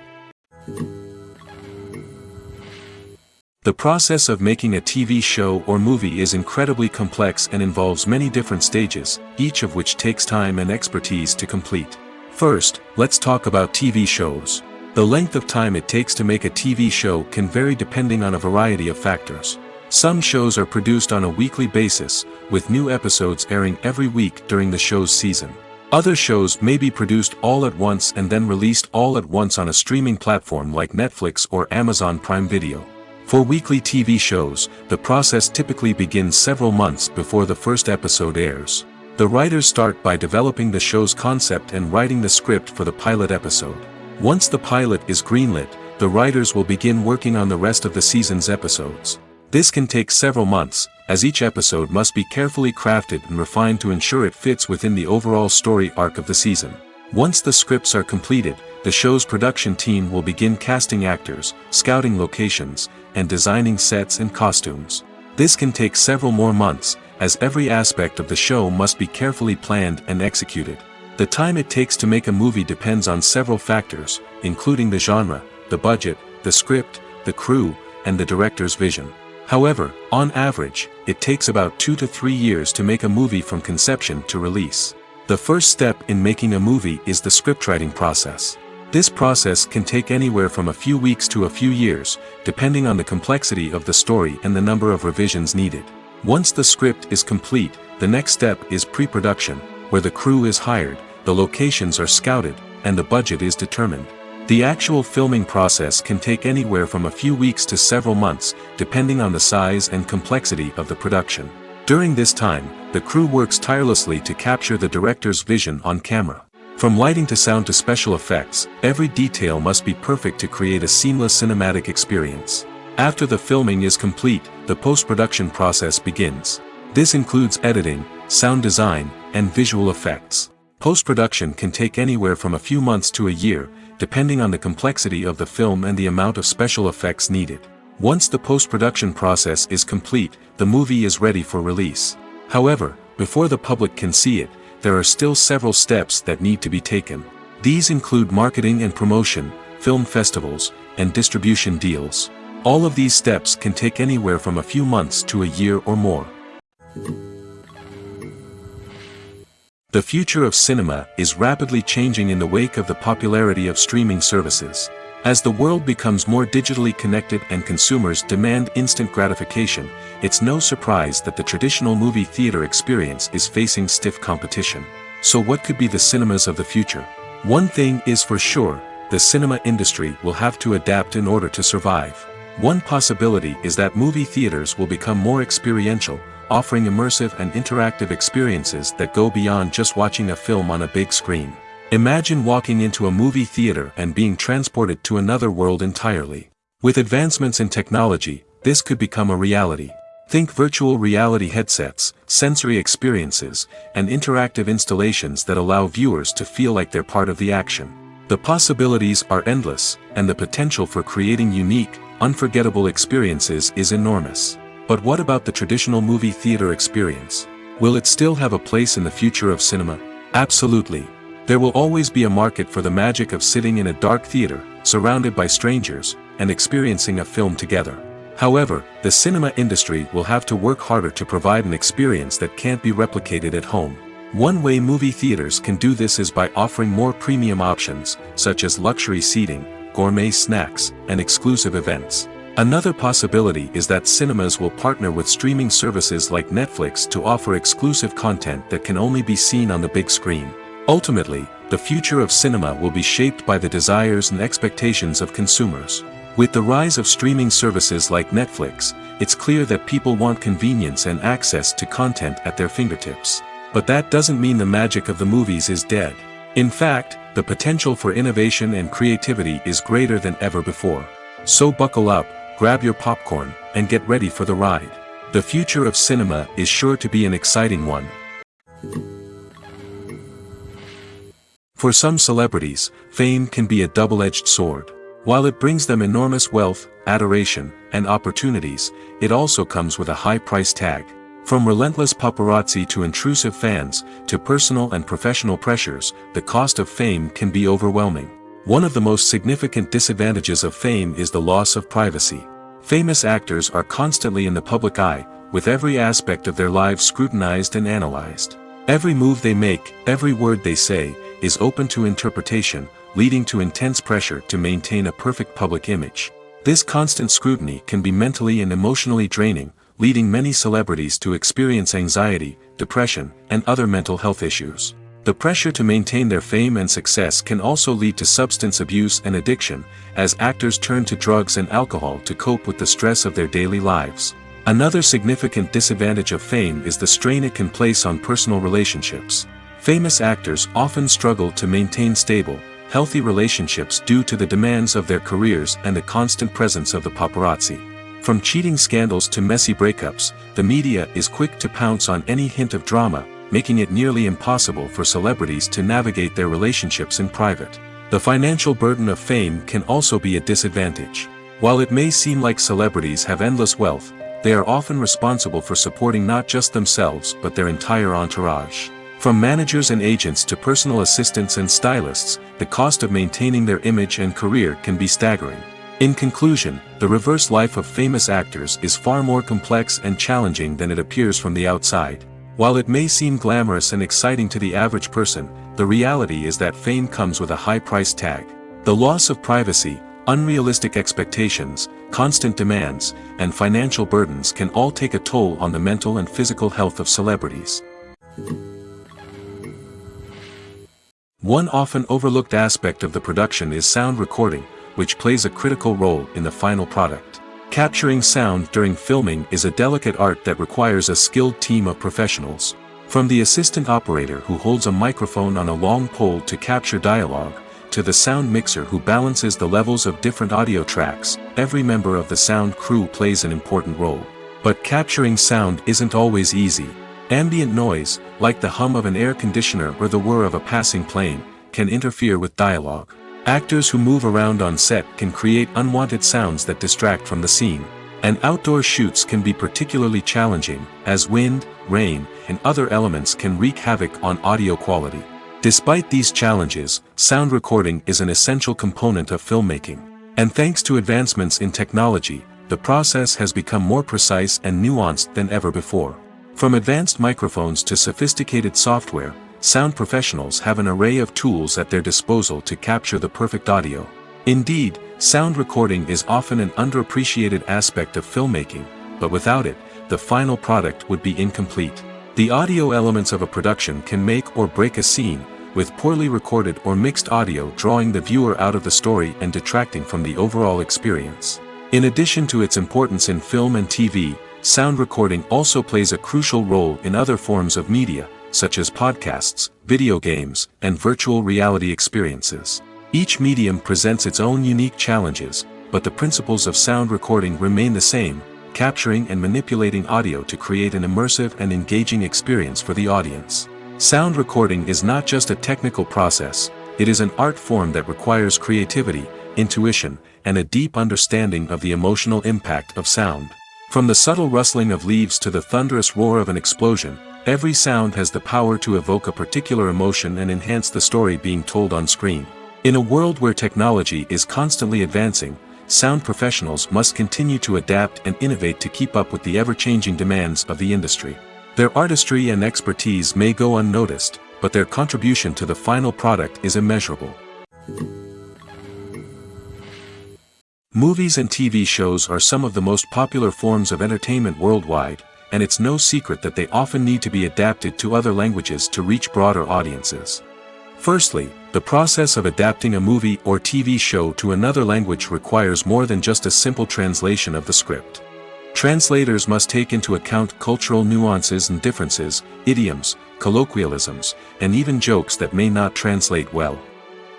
The process of making a TV show or movie is incredibly complex and involves many different stages, each of which takes time and expertise to complete. First, let's talk about TV shows. The length of time it takes to make a TV show can vary depending on a variety of factors. Some shows are produced on a weekly basis, with new episodes airing every week during the show's season. Other shows may be produced all at once and then released all at once on a streaming platform like Netflix or Amazon Prime Video. For weekly TV shows, the process typically begins several months before the first episode airs. The writers start by developing the show's concept and writing the script for the pilot episode. Once the pilot is greenlit, the writers will begin working on the rest of the season's episodes. This can take several months, as each episode must be carefully crafted and refined to ensure it fits within the overall story arc of the season. Once the scripts are completed, the show's production team will begin casting actors, scouting locations, and designing sets and costumes. This can take several more months, as every aspect of the show must be carefully planned and executed. The time it takes to make a movie depends on several factors, including the genre, the budget, the script, the crew, and the director's vision. However, on average, it takes about 2 to 3 years to make a movie from conception to release. The first step in making a movie is the scriptwriting process. This process can take anywhere from a few weeks to a few years, depending on the complexity of the story and the number of revisions needed. Once the script is complete, the next step is pre-production, where the crew is hired, the locations are scouted, and the budget is determined. The actual filming process can take anywhere from a few weeks to several months, depending on the size and complexity of the production. During this time, the crew works tirelessly to capture the director's vision on camera. From lighting to sound to special effects, every detail must be perfect to create a seamless cinematic experience. After the filming is complete, the post-production process begins. This includes editing, sound design, and visual effects. Post-production can take anywhere from a few months to a year, depending on the complexity of the film and the amount of special effects needed. Once the post-production process is complete, the movie is ready for release. However, before the public can see it, there are still several steps that need to be taken. These include marketing and promotion, film festivals, and distribution deals. All of these steps can take anywhere from a few months to a year or more. The future of cinema is rapidly changing in the wake of the popularity of streaming services. As the world becomes more digitally connected and consumers demand instant gratification, it's no surprise that the traditional movie theater experience is facing stiff competition. So what could be the cinemas of the future? One thing is for sure, the cinema industry will have to adapt in order to survive. One possibility is that movie theaters will become more experiential, offering immersive and interactive experiences that go beyond just watching a film on a big screen. Imagine walking into a movie theater and being transported to another world entirely. With advancements in technology, this could become a reality. Think virtual reality headsets, sensory experiences, and interactive installations that allow viewers to feel like they're part of the action. The possibilities are endless, and the potential for creating unique, unforgettable experiences is enormous. But what about the traditional movie theater experience? Will it still have a place in the future of cinema? Absolutely. There will always be a market for the magic of sitting in a dark theater, surrounded by strangers, and experiencing a film together. However, the cinema industry will have to work harder to provide an experience that can't be replicated at home. One way movie theaters can do this is by offering more premium options, such as luxury seating, gourmet snacks, and exclusive events. Another possibility is that cinemas will partner with streaming services like Netflix to offer exclusive content that can only be seen on the big screen. Ultimately, the future of cinema will be shaped by the desires and expectations of consumers. With the rise of streaming services like Netflix, it's clear that people want convenience and access to content at their fingertips. But that doesn't mean the magic of the movies is dead. In fact, the potential for innovation and creativity is greater than ever before. So buckle up, grab your popcorn, and get ready for the ride. The future of cinema is sure to be an exciting one. For some celebrities, fame can be a double-edged sword. While it brings them enormous wealth, adoration, and opportunities, it also comes with a high price tag. From relentless paparazzi to intrusive fans, to personal and professional pressures, the cost of fame can be overwhelming. One of the most significant disadvantages of fame is the loss of privacy. Famous actors are constantly in the public eye, with every aspect of their lives scrutinized and analyzed. Every move they make, every word they say, is open to interpretation, leading to intense pressure to maintain a perfect public image. This constant scrutiny can be mentally and emotionally draining, leading many celebrities to experience anxiety, depression, and other mental health issues. The pressure to maintain their fame and success can also lead to substance abuse and addiction, as actors turn to drugs and alcohol to cope with the stress of their daily lives. Another significant disadvantage of fame is the strain it can place on personal relationships. Famous actors often struggle to maintain stable, healthy relationships due to the demands of their careers and the constant presence of the paparazzi. From cheating scandals to messy breakups, the media is quick to pounce on any hint of drama, making it nearly impossible for celebrities to navigate their relationships in private. The financial burden of fame can also be a disadvantage. While it may seem like celebrities have endless wealth, they are often responsible for supporting not just themselves but their entire entourage. From managers and agents to personal assistants and stylists, the cost of maintaining their image and career can be staggering. In conclusion, the reverse life of famous actors is far more complex and challenging than it appears from the outside. While it may seem glamorous and exciting to the average person, the reality is that fame comes with a high price tag. The loss of privacy, unrealistic expectations, constant demands, and financial burdens can all take a toll on the mental and physical health of celebrities. One often overlooked aspect of the production is sound recording, which plays a critical role in the final product. Capturing sound during filming is a delicate art that requires a skilled team of professionals. From the assistant operator who holds a microphone on a long pole to capture dialogue, to the sound mixer who balances the levels of different audio tracks, every member of the sound crew plays an important role. But capturing sound isn't always easy. Ambient noise, like the hum of an air conditioner or the whir of a passing plane, can interfere with dialogue. Actors who move around on set can create unwanted sounds that distract from the scene. And outdoor shoots can be particularly challenging, as wind, rain, and other elements can wreak havoc on audio quality. Despite these challenges, sound recording is an essential component of filmmaking. And thanks to advancements in technology, the process has become more precise and nuanced than ever before. From advanced microphones to sophisticated software, sound professionals have an array of tools at their disposal to capture the perfect audio. Indeed, sound recording is often an underappreciated aspect of filmmaking, but without it, the final product would be incomplete. The audio elements of a production can make or break a scene, with poorly recorded or mixed audio drawing the viewer out of the story and detracting from the overall experience. In addition to its importance in film and TV, sound recording also plays a crucial role in other forms of media, such as podcasts, video games, and virtual reality experiences. Each medium presents its own unique challenges, but the principles of sound recording remain the same, capturing and manipulating audio to create an immersive and engaging experience for the audience. Sound recording is not just a technical process, it is an art form that requires creativity, intuition, and a deep understanding of the emotional impact of sound. From the subtle rustling of leaves to the thunderous roar of an explosion, every sound has the power to evoke a particular emotion and enhance the story being told on screen. In a world where technology is constantly advancing, sound professionals must continue to adapt and innovate to keep up with the ever-changing demands of the industry. Their artistry and expertise may go unnoticed, but their contribution to the final product is immeasurable. Movies and TV shows are some of the most popular forms of entertainment worldwide, and it's no secret that they often need to be adapted to other languages to reach broader audiences. Firstly, the process of adapting a movie or TV show to another language requires more than just a simple translation of the script. Translators must take into account cultural nuances and differences, idioms, colloquialisms, and even jokes that may not translate well.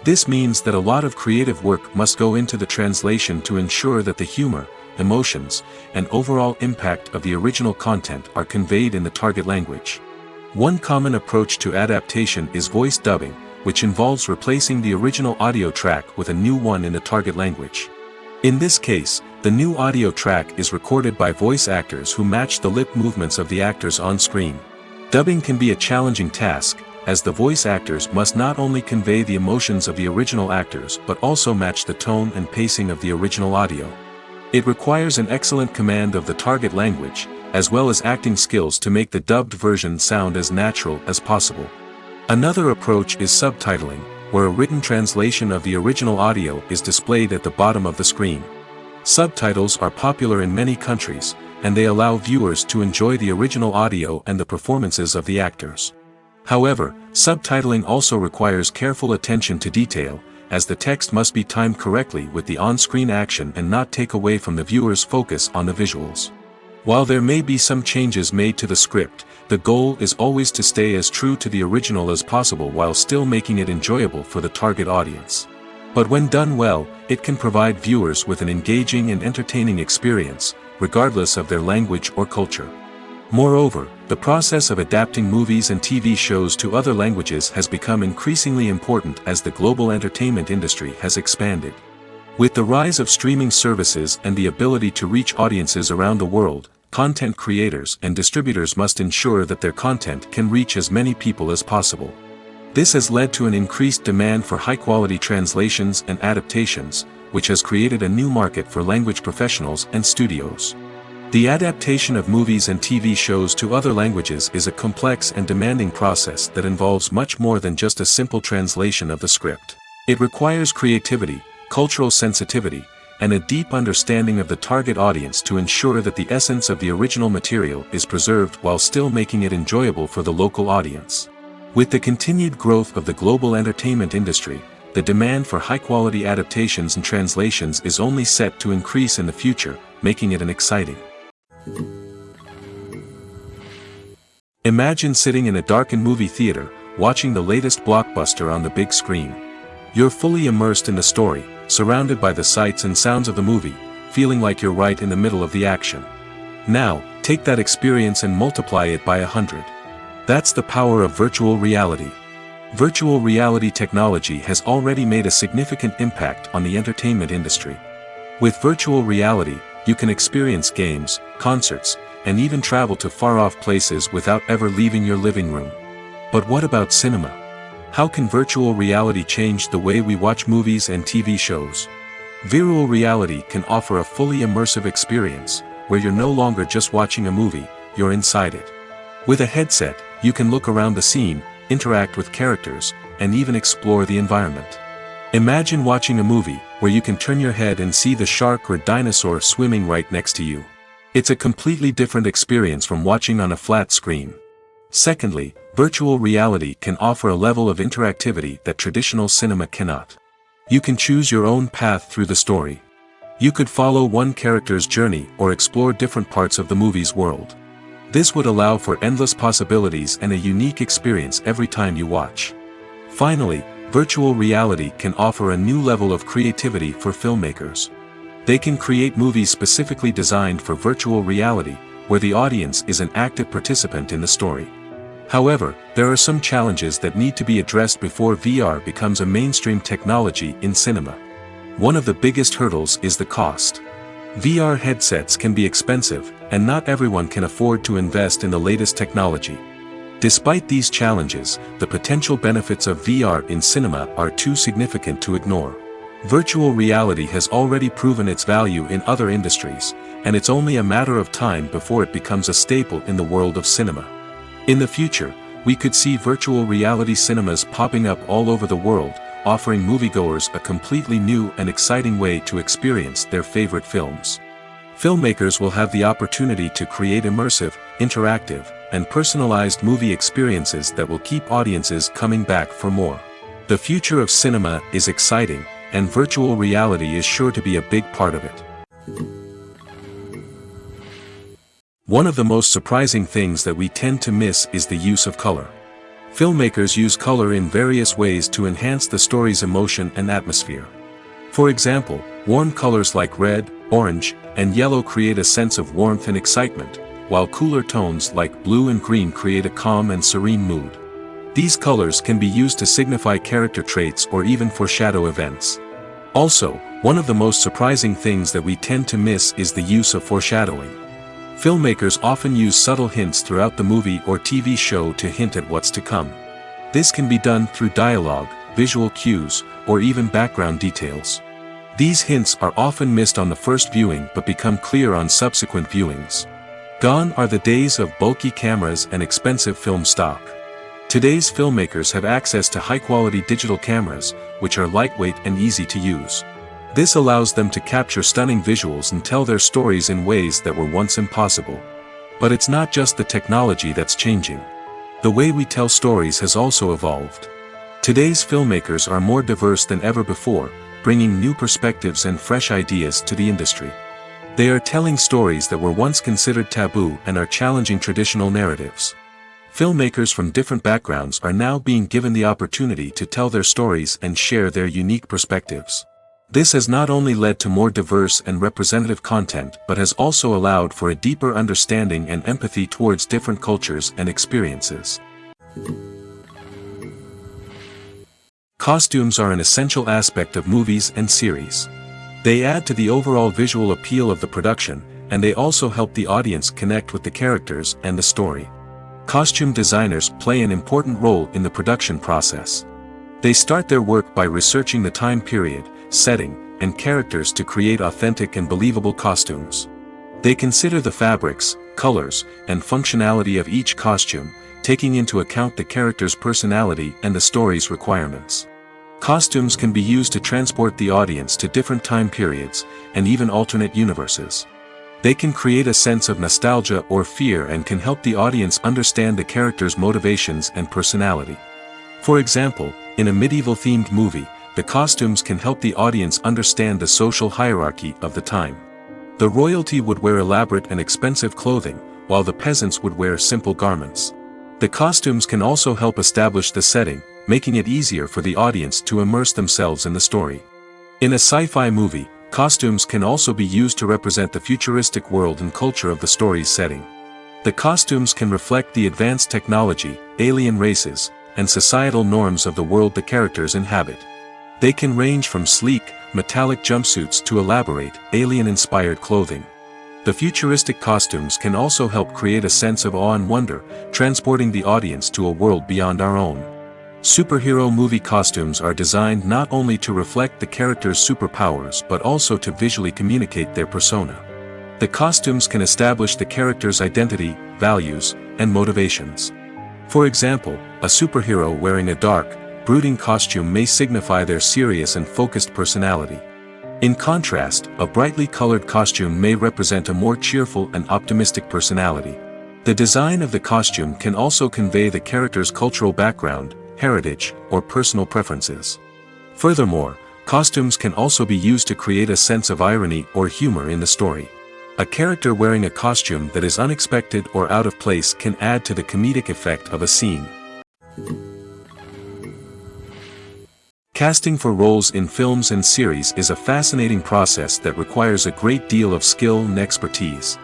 This means that a lot of creative work must go into the translation to ensure that the humor, emotions, and overall impact of the original content are conveyed in the target language. One common approach to adaptation is voice dubbing, which involves replacing the original audio track with a new one in the target language. In this case, the new audio track is recorded by voice actors who match the lip movements of the actors on screen. Dubbing can be a challenging task, as the voice actors must not only convey the emotions of the original actors but also match the tone and pacing of the original audio. It requires an excellent command of the target language, as well as acting skills to make the dubbed version sound as natural as possible. Another approach is subtitling, where a written translation of the original audio is displayed at the bottom of the screen. Subtitles are popular in many countries, and they allow viewers to enjoy the original audio and the performances of the actors. However, subtitling also requires careful attention to detail, as the text must be timed correctly with the on-screen action and not take away from the viewer's focus on the visuals. While there may be some changes made to the script, the goal is always to stay as true to the original as possible while still making it enjoyable for the target audience. But when done well, it can provide viewers with an engaging and entertaining experience, regardless of their language or culture. Moreover, the process of adapting movies and TV shows to other languages has become increasingly important as the global entertainment industry has expanded. With the rise of streaming services and the ability to reach audiences around the world, content creators and distributors must ensure that their content can reach as many people as possible. This has led to an increased demand for high-quality translations and adaptations, which has created a new market for language professionals and studios. The adaptation of movies and TV shows to other languages is a complex and demanding process that involves much more than just a simple translation of the script. It requires creativity, cultural sensitivity, and a deep understanding of the target audience to ensure that the essence of the original material is preserved while still making it enjoyable for the local audience. With the continued growth of the global entertainment industry, the demand for high-quality adaptations and translations is only set to increase in the future, making it an exciting. Imagine sitting in a darkened movie theater, watching the latest blockbuster on the big screen. You're fully immersed in the story, surrounded by the sights and sounds of the movie, feeling like you're right in the middle of the action. Now, take that experience and multiply it by 100. That's the power of virtual reality. Virtual reality technology has already made a significant impact on the entertainment industry. With virtual reality, you can experience games, concerts, and even travel to far-off places without ever leaving your living room. But what about cinema? How can virtual reality change the way we watch movies and TV shows? Virtual reality can offer a fully immersive experience, where you're no longer just watching a movie, you're inside it. With a headset, you can look around the scene, interact with characters, and even explore the environment. Imagine watching a movie, where you can turn your head and see the shark or dinosaur swimming right next to you. It's a completely different experience from watching on a flat screen. Secondly, virtual reality can offer a level of interactivity that traditional cinema cannot. You can choose your own path through the story. You could follow one character's journey or explore different parts of the movie's world. This would allow for endless possibilities and a unique experience every time you watch. Finally, virtual reality can offer a new level of creativity for filmmakers. They can create movies specifically designed for virtual reality, where the audience is an active participant in the story. However, there are some challenges that need to be addressed before VR becomes a mainstream technology in cinema. One of the biggest hurdles is the cost. VR headsets can be expensive, and not everyone can afford to invest in the latest technology. Despite these challenges, the potential benefits of VR in cinema are too significant to ignore. Virtual reality has already proven its value in other industries, and it's only a matter of time before it becomes a staple in the world of cinema. In the future, we could see virtual reality cinemas popping up all over the world, offering moviegoers a completely new and exciting way to experience their favorite films. Filmmakers will have the opportunity to create immersive, interactive, and personalized movie experiences that will keep audiences coming back for more. The future of cinema is exciting, and virtual reality is sure to be a big part of it. One of the most surprising things that we tend to miss is the use of color. Filmmakers use color in various ways to enhance the story's emotion and atmosphere. For example, warm colors like red, orange, and yellow create a sense of warmth and excitement, while cooler tones like blue and green create a calm and serene mood. These colors can be used to signify character traits or even foreshadow events. Also, one of the most surprising things that we tend to miss is the use of foreshadowing. Filmmakers often use subtle hints throughout the movie or TV show to hint at what's to come. This can be done through dialogue, visual cues, or even background details. These hints are often missed on the first viewing but become clear on subsequent viewings. Gone are the days of bulky cameras and expensive film stock. Today's filmmakers have access to high-quality digital cameras, which are lightweight and easy to use. This allows them to capture stunning visuals and tell their stories in ways that were once impossible. But it's not just the technology that's changing. The way we tell stories has also evolved. Today's filmmakers are more diverse than ever before, bringing new perspectives and fresh ideas to the industry. They are telling stories that were once considered taboo and are challenging traditional narratives. Filmmakers from different backgrounds are now being given the opportunity to tell their stories and share their unique perspectives. This has not only led to more diverse and representative content but has also allowed for a deeper understanding and empathy towards different cultures and experiences. Costumes are an essential aspect of movies and series. They add to the overall visual appeal of the production, and they also help the audience connect with the characters and the story. Costume designers play an important role in the production process. They start their work by researching the time period, setting, and characters to create authentic and believable costumes. They consider the fabrics, colors, and functionality of each costume, taking into account the character's personality and the story's requirements. Costumes can be used to transport the audience to different time periods, and even alternate universes. They can create a sense of nostalgia or fear and can help the audience understand the character's motivations and personality. For example, in a medieval-themed movie, the costumes can help the audience understand the social hierarchy of the time. The royalty would wear elaborate and expensive clothing, while the peasants would wear simple garments. The costumes can also help establish the setting, making it easier for the audience to immerse themselves in the story. In a sci-fi movie, costumes can also be used to represent the futuristic world and culture of the story's setting. The costumes can reflect the advanced technology, alien races, and societal norms of the world the characters inhabit. They can range from sleek, metallic jumpsuits to elaborate, alien-inspired clothing. The futuristic costumes can also help create a sense of awe and wonder, transporting the audience to a world beyond our own. Superhero movie costumes are designed not only to reflect the character's superpowers but also to visually communicate their persona. The costumes can establish the character's identity, values, and motivations. For example, a superhero wearing a dark, brooding costume may signify their serious and focused personality. In contrast, a brightly colored costume may represent a more cheerful and optimistic personality. The design of the costume can also convey the character's cultural background, heritage, or personal preferences. Furthermore, costumes can also be used to create a sense of irony or humor in the story. A character wearing a costume that is unexpected or out of place can add to the comedic effect of a scene. Casting for roles in films and series is a fascinating process that requires a great deal of skill and expertise.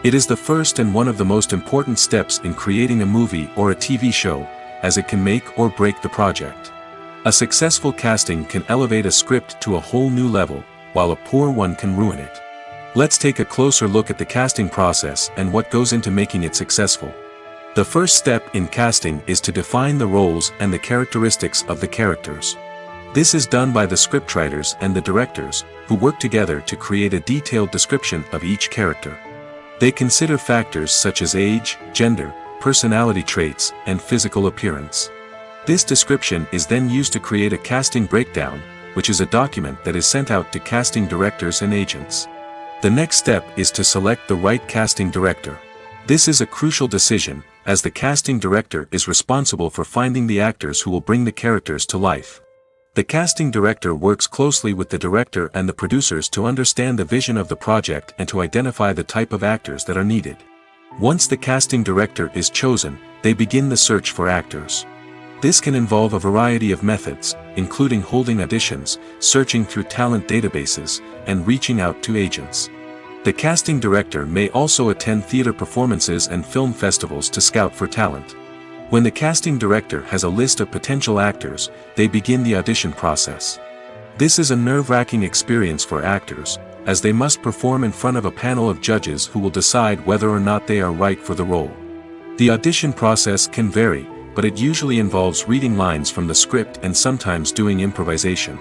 It is the first and one of the most important steps in creating a movie or a TV show, as it can make or break the project. A successful casting can elevate a script to a whole new level, while a poor one can ruin it. Let's take a closer look at the casting process and what goes into making it successful. The first step in casting is to define the roles and the characteristics of the characters. This is done by the scriptwriters and the directors, who work together to create a detailed description of each character. They consider factors such as age, gender, personality traits, and physical appearance. This description is then used to create a casting breakdown, which is a document that is sent out to casting directors and agents. The next step is to select the right casting director. This is a crucial decision, as the casting director is responsible for finding the actors who will bring the characters to life. The casting director works closely with the director and the producers to understand the vision of the project and to identify the type of actors that are needed. Once the casting director is chosen, they begin the search for actors. This can involve a variety of methods, including holding auditions, searching through talent databases, and reaching out to agents. The casting director may also attend theater performances and film festivals to scout for talent. When the casting director has a list of potential actors, they begin the audition process. This is a nerve-wracking experience for actors, as they must perform in front of a panel of judges who will decide whether or not they are right for the role. The audition process can vary, but it usually involves reading lines from the script and sometimes doing improvisation.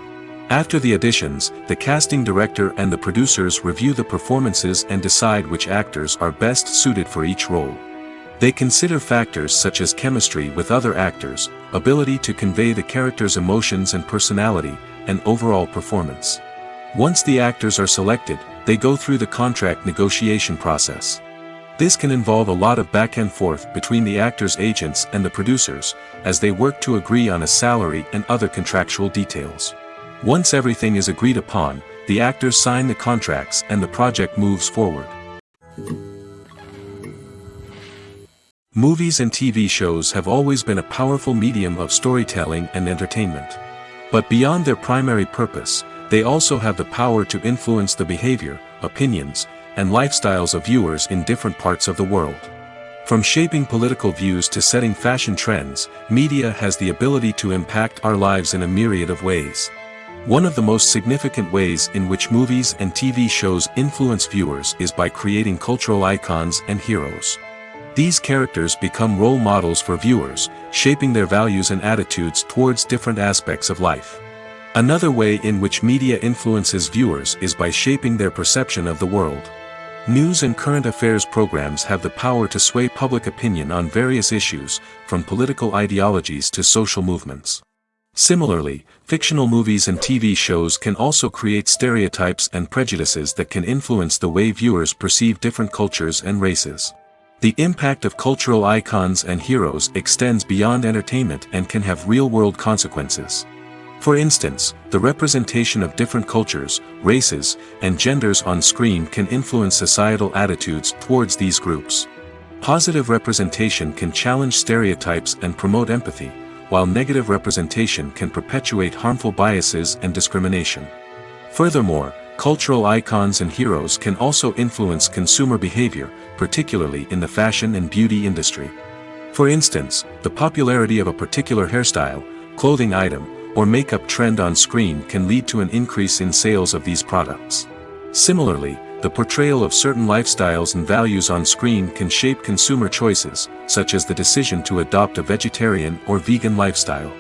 After the auditions, the casting director and the producers review the performances and decide which actors are best suited for each role. They consider factors such as chemistry with other actors, ability to convey the character's emotions and personality, and overall performance. Once the actors are selected, they go through the contract negotiation process. This can involve a lot of back and forth between the actors' agents and the producers, as they work to agree on a salary and other contractual details. Once everything is agreed upon, the actors sign the contracts and the project moves forward. Movies and TV shows have always been a powerful medium of storytelling and entertainment. But beyond their primary purpose, they also have the power to influence the behavior, opinions, and lifestyles of viewers in different parts of the world. From shaping political views to setting fashion trends, media has the ability to impact our lives in a myriad of ways. One of the most significant ways in which movies and TV shows influence viewers is by creating cultural icons and heroes. These characters become role models for viewers, shaping their values and attitudes towards different aspects of life. Another way in which media influences viewers is by shaping their perception of the world. News and current affairs programs have the power to sway public opinion on various issues, from political ideologies to social movements. Similarly, fictional movies and TV shows can also create stereotypes and prejudices that can influence the way viewers perceive different cultures and races. The impact of cultural icons and heroes extends beyond entertainment and can have real-world consequences. For instance, the representation of different cultures, races, and genders on screen can influence societal attitudes towards these groups. Positive representation can challenge stereotypes and promote empathy, while negative representation can perpetuate harmful biases and discrimination. Furthermore, cultural icons and heroes can also influence consumer behavior, particularly in the fashion and beauty industry. For instance, the popularity of a particular hairstyle, clothing item, or makeup trend on screen can lead to an increase in sales of these products. Similarly, the portrayal of certain lifestyles and values on screen can shape consumer choices, such as the decision to adopt a vegetarian or vegan lifestyle.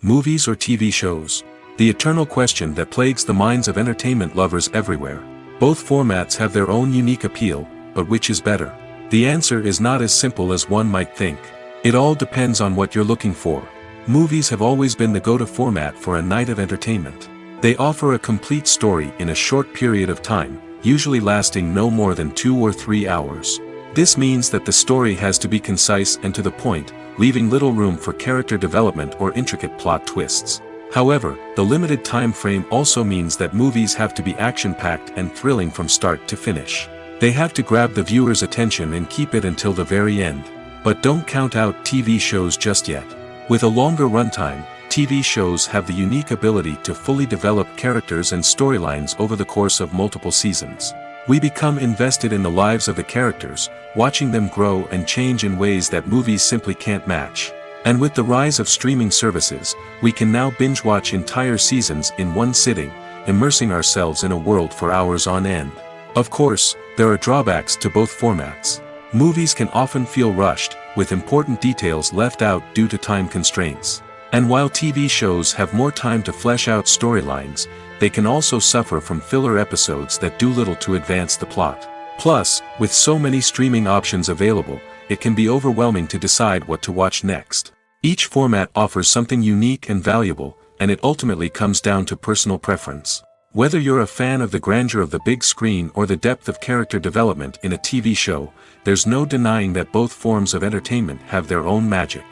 Movies or TV shows? The eternal question that plagues the minds of entertainment lovers everywhere. Both formats have their own unique appeal, but which is better? The answer is not as simple as one might think. It all depends on what you're looking for. Movies have always been the go-to format for a night of entertainment. They offer a complete story in a short period of time, usually lasting no more than 2 or 3 hours. This means that the story has to be concise and to the point, leaving little room for character development or intricate plot twists. However, the limited time frame also means that movies have to be action-packed and thrilling from start to finish. They have to grab the viewer's attention and keep it until the very end. But don't count out TV shows just yet. With a longer runtime, TV shows have the unique ability to fully develop characters and storylines over the course of multiple seasons. We become invested in the lives of the characters, watching them grow and change in ways that movies simply can't match. And with the rise of streaming services, we can now binge-watch entire seasons in one sitting, immersing ourselves in a world for hours on end. Of course, there are drawbacks to both formats. Movies can often feel rushed, with important details left out due to time constraints. And while TV shows have more time to flesh out storylines, they can also suffer from filler episodes that do little to advance the plot. Plus, with so many streaming options available, it can be overwhelming to decide what to watch next. Each format offers something unique and valuable, and it ultimately comes down to personal preference. Whether you're a fan of the grandeur of the big screen or the depth of character development in a TV show, there's no denying that both forms of entertainment have their own magic.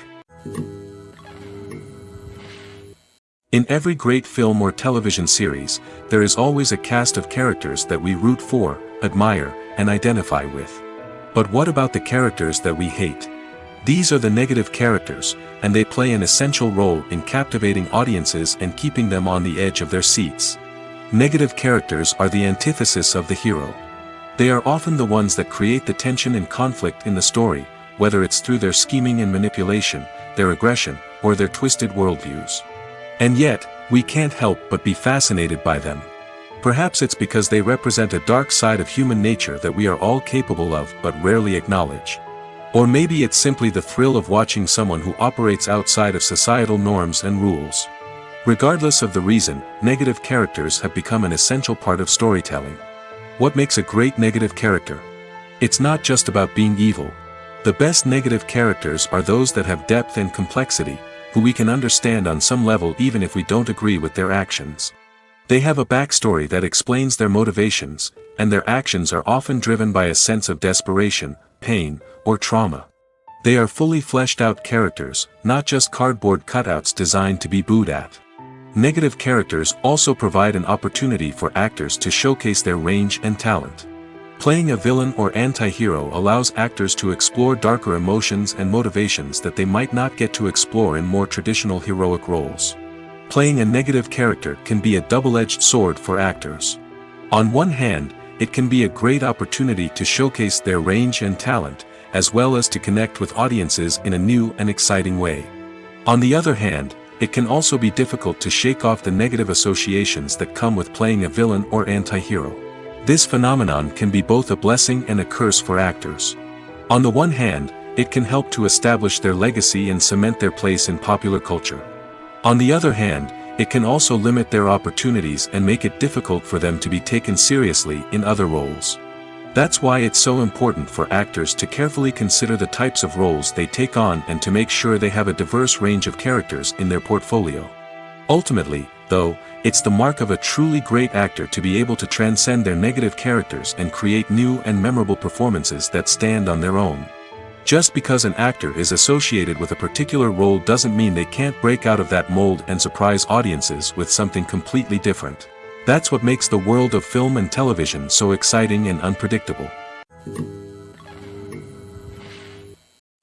In every great film or television series, there is always a cast of characters that we root for, admire, and identify with. But what about the characters that we hate? These are the negative characters, and they play an essential role in captivating audiences and keeping them on the edge of their seats. Negative characters are the antithesis of the hero. They are often the ones that create the tension and conflict in the story, whether it's through their scheming and manipulation, their aggression, or their twisted worldviews. And yet, we can't help but be fascinated by them. Perhaps it's because they represent a dark side of human nature that we are all capable of but rarely acknowledge. Or maybe it's simply the thrill of watching someone who operates outside of societal norms and rules. Regardless of the reason, negative characters have become an essential part of storytelling. What makes a great negative character? It's not just about being evil. The best negative characters are those that have depth and complexity, who we can understand on some level even if we don't agree with their actions. They have a backstory that explains their motivations, and their actions are often driven by a sense of desperation, pain, or trauma. They are fully fleshed out characters, not just cardboard cutouts designed to be booed at. Negative characters also provide an opportunity for actors to showcase their range and talent. Playing a villain or anti-hero allows actors to explore darker emotions and motivations that they might not get to explore in more traditional heroic roles. Playing a negative character can be a double-edged sword for actors. On one hand, it can be a great opportunity to showcase their range and talent, as well as to connect with audiences in a new and exciting way. On the other hand, it can also be difficult to shake off the negative associations that come with playing a villain or anti-hero. This phenomenon can be both a blessing and a curse for actors. On the one hand, it can help to establish their legacy and cement their place in popular culture. On the other hand, it can also limit their opportunities and make it difficult for them to be taken seriously in other roles. That's why it's so important for actors to carefully consider the types of roles they take on and to make sure they have a diverse range of characters in their portfolio. Ultimately, though, it's the mark of a truly great actor to be able to transcend their negative characters and create new and memorable performances that stand on their own. Just because an actor is associated with a particular role doesn't mean they can't break out of that mold and surprise audiences with something completely different. That's what makes the world of film and television so exciting and unpredictable.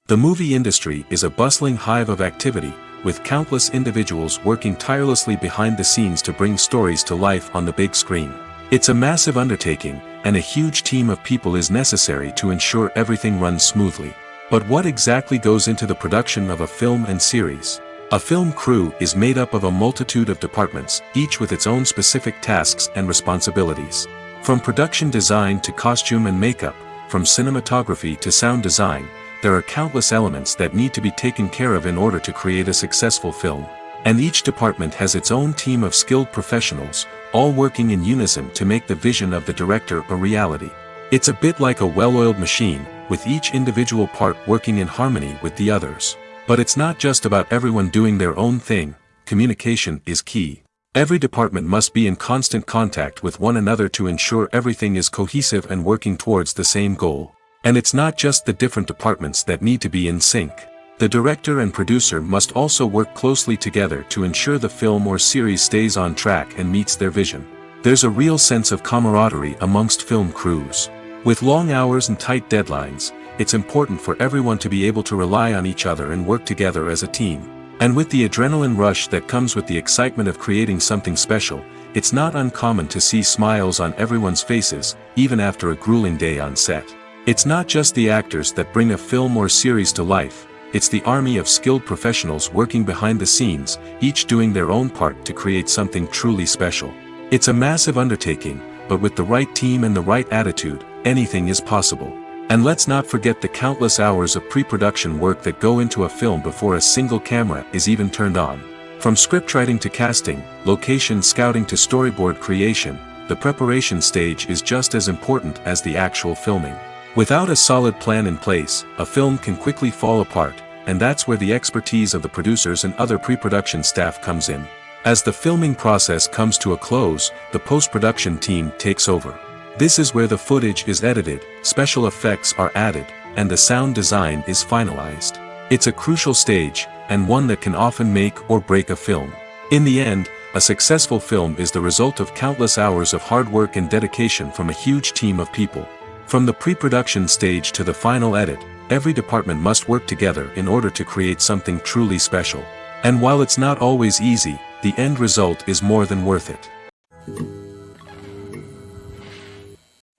The movie industry is a bustling hive of activity, with countless individuals working tirelessly behind the scenes to bring stories to life on the big screen. It's a massive undertaking, and a huge team of people is necessary to ensure everything runs smoothly. But what exactly goes into the production of a film and series? A film crew is made up of a multitude of departments, each with its own specific tasks and responsibilities. From production design to costume and makeup, from cinematography to sound design, there are countless elements that need to be taken care of in order to create a successful film. And each department has its own team of skilled professionals, all working in unison to make the vision of the director a reality. It's a bit like a well-oiled machine, with each individual part working in harmony with the others. But it's not just about everyone doing their own thing. Communication is key. Every department must be in constant contact with one another to ensure everything is cohesive and working towards the same goal. And it's not just the different departments that need to be in sync. The director and producer must also work closely together to ensure the film or series stays on track and meets their vision. There's a real sense of camaraderie amongst film crews. With long hours and tight deadlines, it's important for everyone to be able to rely on each other and work together as a team. And with the adrenaline rush that comes with the excitement of creating something special, it's not uncommon to see smiles on everyone's faces, even after a grueling day on set. It's not just the actors that bring a film or series to life, it's the army of skilled professionals working behind the scenes, each doing their own part to create something truly special. It's a massive undertaking, but with the right team and the right attitude, anything is possible. And let's not forget the countless hours of pre-production work that go into a film before a single camera is even turned on. From scriptwriting to casting, location scouting to storyboard creation, the preparation stage is just as important as the actual filming. Without a solid plan in place, a film can quickly fall apart, and that's where the expertise of the producers and other pre-production staff comes in. As the filming process comes to a close, the post-production team takes over. This is where the footage is edited, special effects are added, and the sound design is finalized. It's a crucial stage, and one that can often make or break a film. In the end, a successful film is the result of countless hours of hard work and dedication from a huge team of people. From the pre-production stage to the final edit, every department must work together in order to create something truly special. And while it's not always easy, the end result is more than worth it.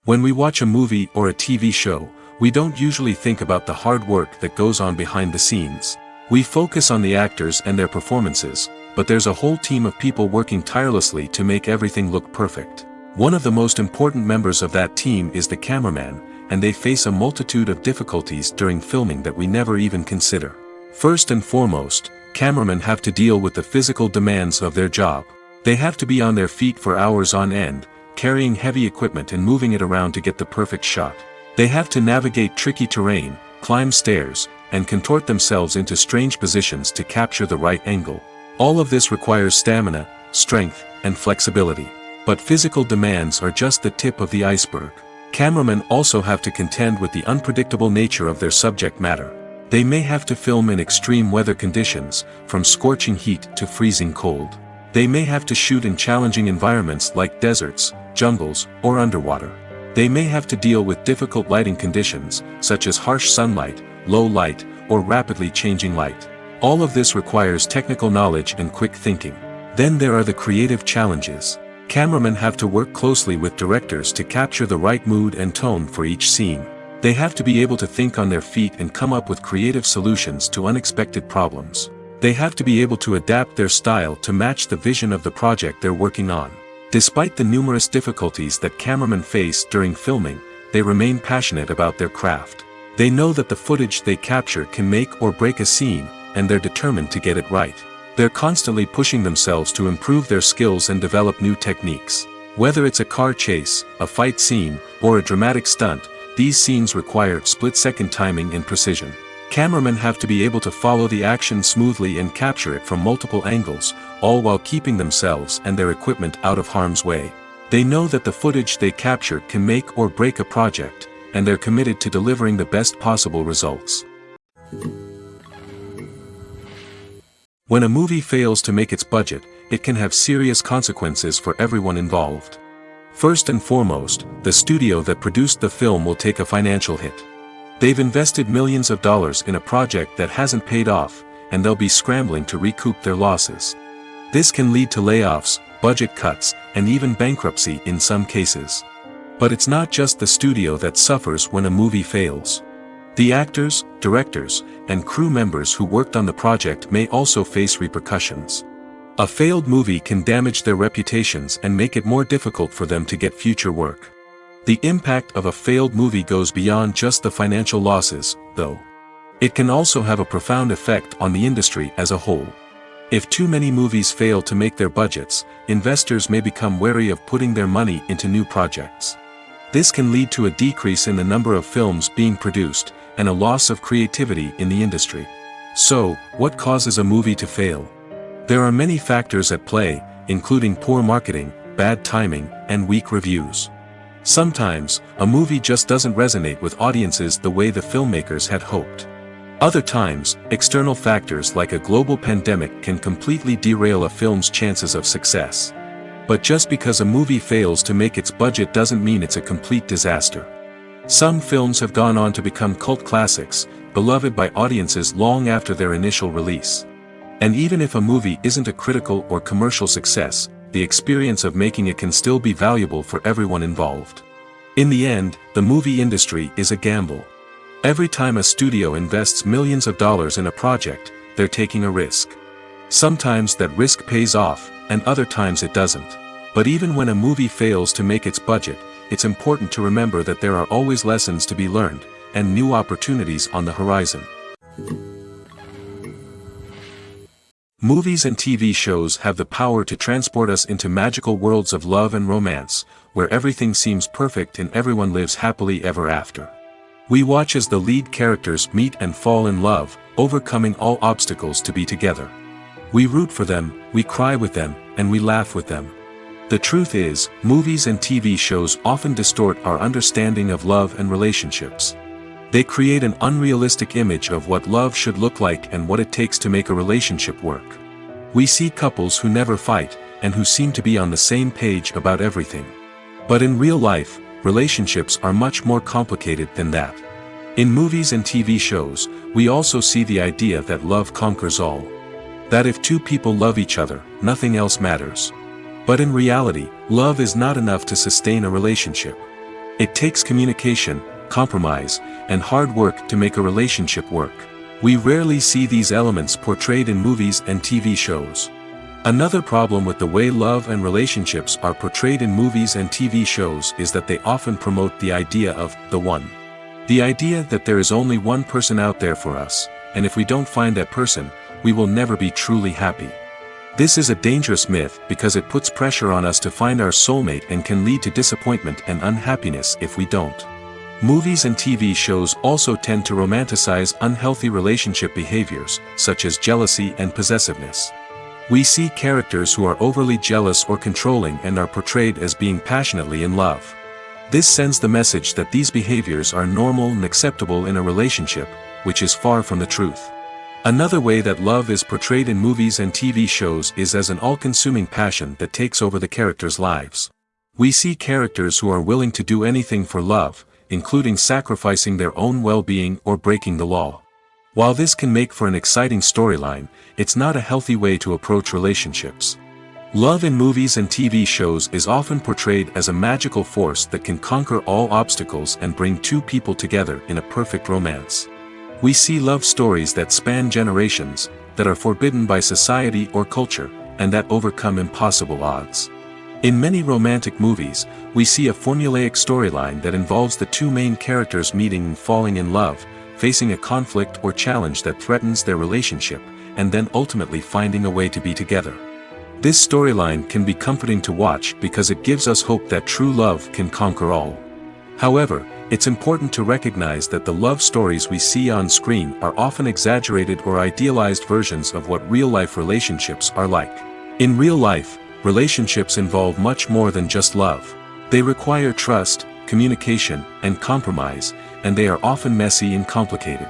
When we watch a movie or a TV show, we don't usually think about the hard work that goes on behind the scenes. We focus on the actors and their performances, but there's a whole team of people working tirelessly to make everything look perfect. One of the most important members of that team is the cameraman, and they face a multitude of difficulties during filming that we never even consider. First and foremost, cameramen have to deal with the physical demands of their job. They have to be on their feet for hours on end, carrying heavy equipment and moving it around to get the perfect shot. They have to navigate tricky terrain, climb stairs, and contort themselves into strange positions to capture the right angle. All of this requires stamina, strength, and flexibility. But physical demands are just the tip of the iceberg. Cameramen also have to contend with the unpredictable nature of their subject matter. They may have to film in extreme weather conditions, from scorching heat to freezing cold. They may have to shoot in challenging environments like deserts, jungles, or underwater. They may have to deal with difficult lighting conditions, such as harsh sunlight, low light, or rapidly changing light. All of this requires technical knowledge and quick thinking. Then there are the creative challenges. Cameramen have to work closely with directors to capture the right mood and tone for each scene. They have to be able to think on their feet and come up with creative solutions to unexpected problems. They have to be able to adapt their style to match the vision of the project they're working on. Despite the numerous difficulties that cameramen face during filming, they remain passionate about their craft. They know that the footage they capture can make or break a scene, and they're determined to get it right. They're constantly pushing themselves to improve their skills and develop new techniques. Whether it's a car chase, a fight scene, or a dramatic stunt, these scenes require split-second timing and precision. Cameramen have to be able to follow the action smoothly and capture it from multiple angles, all while keeping themselves and their equipment out of harm's way. They know that the footage they capture can make or break a project, and they're committed to delivering the best possible results. When a movie fails to make its budget, it can have serious consequences for everyone involved. First and foremost, the studio that produced the film will take a financial hit. They've invested millions of dollars in a project that hasn't paid off, and they'll be scrambling to recoup their losses. This can lead to layoffs, budget cuts, and even bankruptcy in some cases. But it's not just the studio that suffers when a movie fails. The actors, directors, and crew members who worked on the project may also face repercussions. A failed movie can damage their reputations and make it more difficult for them to get future work. The impact of a failed movie goes beyond just the financial losses, though. It can also have a profound effect on the industry as a whole. If too many movies fail to make their budgets, investors may become wary of putting their money into new projects. This can lead to a decrease in the number of films being produced, and a loss of creativity in the industry. So, what causes a movie to fail? There are many factors at play, including poor marketing, bad timing, and weak reviews. Sometimes, a movie just doesn't resonate with audiences the way the filmmakers had hoped. Other times, external factors like a global pandemic can completely derail a film's chances of success. But just because a movie fails to make its budget doesn't mean it's a complete disaster. Some films have gone on to become cult classics, beloved by audiences long after their initial release. And even if a movie isn't a critical or commercial success, the experience of making it can still be valuable for everyone involved. In the end, the movie industry is a gamble. Every time a studio invests millions of dollars in a project, they're taking a risk. Sometimes that risk pays off, and other times it doesn't. But even when a movie fails to make its budget, it's important to remember that there are always lessons to be learned, and new opportunities on the horizon. Movies and TV shows have the power to transport us into magical worlds of love and romance, where everything seems perfect and everyone lives happily ever after. We watch as the lead characters meet and fall in love, overcoming all obstacles to be together. We root for them, we cry with them, and we laugh with them. The truth is, movies and TV shows often distort our understanding of love and relationships. They create an unrealistic image of what love should look like and what it takes to make a relationship work. We see couples who never fight, and who seem to be on the same page about everything. But in real life, relationships are much more complicated than that. In movies and TV shows, we also see the idea that love conquers all. That if two people love each other, nothing else matters. But in reality, love is not enough to sustain a relationship. It takes communication, compromise, and hard work to make a relationship work. We rarely see these elements portrayed in movies and TV shows. Another problem with the way love and relationships are portrayed in movies and TV shows is that they often promote the idea of the one. The idea that there is only one person out there for us, and if we don't find that person, we will never be truly happy. This is a dangerous myth because it puts pressure on us to find our soulmate and can lead to disappointment and unhappiness if we don't. Movies and TV shows also tend to romanticize unhealthy relationship behaviors, such as jealousy and possessiveness. We see characters who are overly jealous or controlling and are portrayed as being passionately in love. This sends the message that these behaviors are normal and acceptable in a relationship, which is far from the truth. Another way that love is portrayed in movies and TV shows is as an all-consuming passion that takes over the characters' lives. We see characters who are willing to do anything for love, including sacrificing their own well-being or breaking the law. While this can make for an exciting storyline, it's not a healthy way to approach relationships. Love in movies and TV shows is often portrayed as a magical force that can conquer all obstacles and bring two people together in a perfect romance. We see love stories that span generations, that are forbidden by society or culture, and that overcome impossible odds. In many romantic movies, we see a formulaic storyline that involves the two main characters meeting and falling in love, facing a conflict or challenge that threatens their relationship, and then ultimately finding a way to be together. This storyline can be comforting to watch because it gives us hope that true love can conquer all. However, it's important to recognize that the love stories we see on screen are often exaggerated or idealized versions of what real-life relationships are like. In real life, relationships involve much more than just love. They require trust, communication, and compromise, and they are often messy and complicated.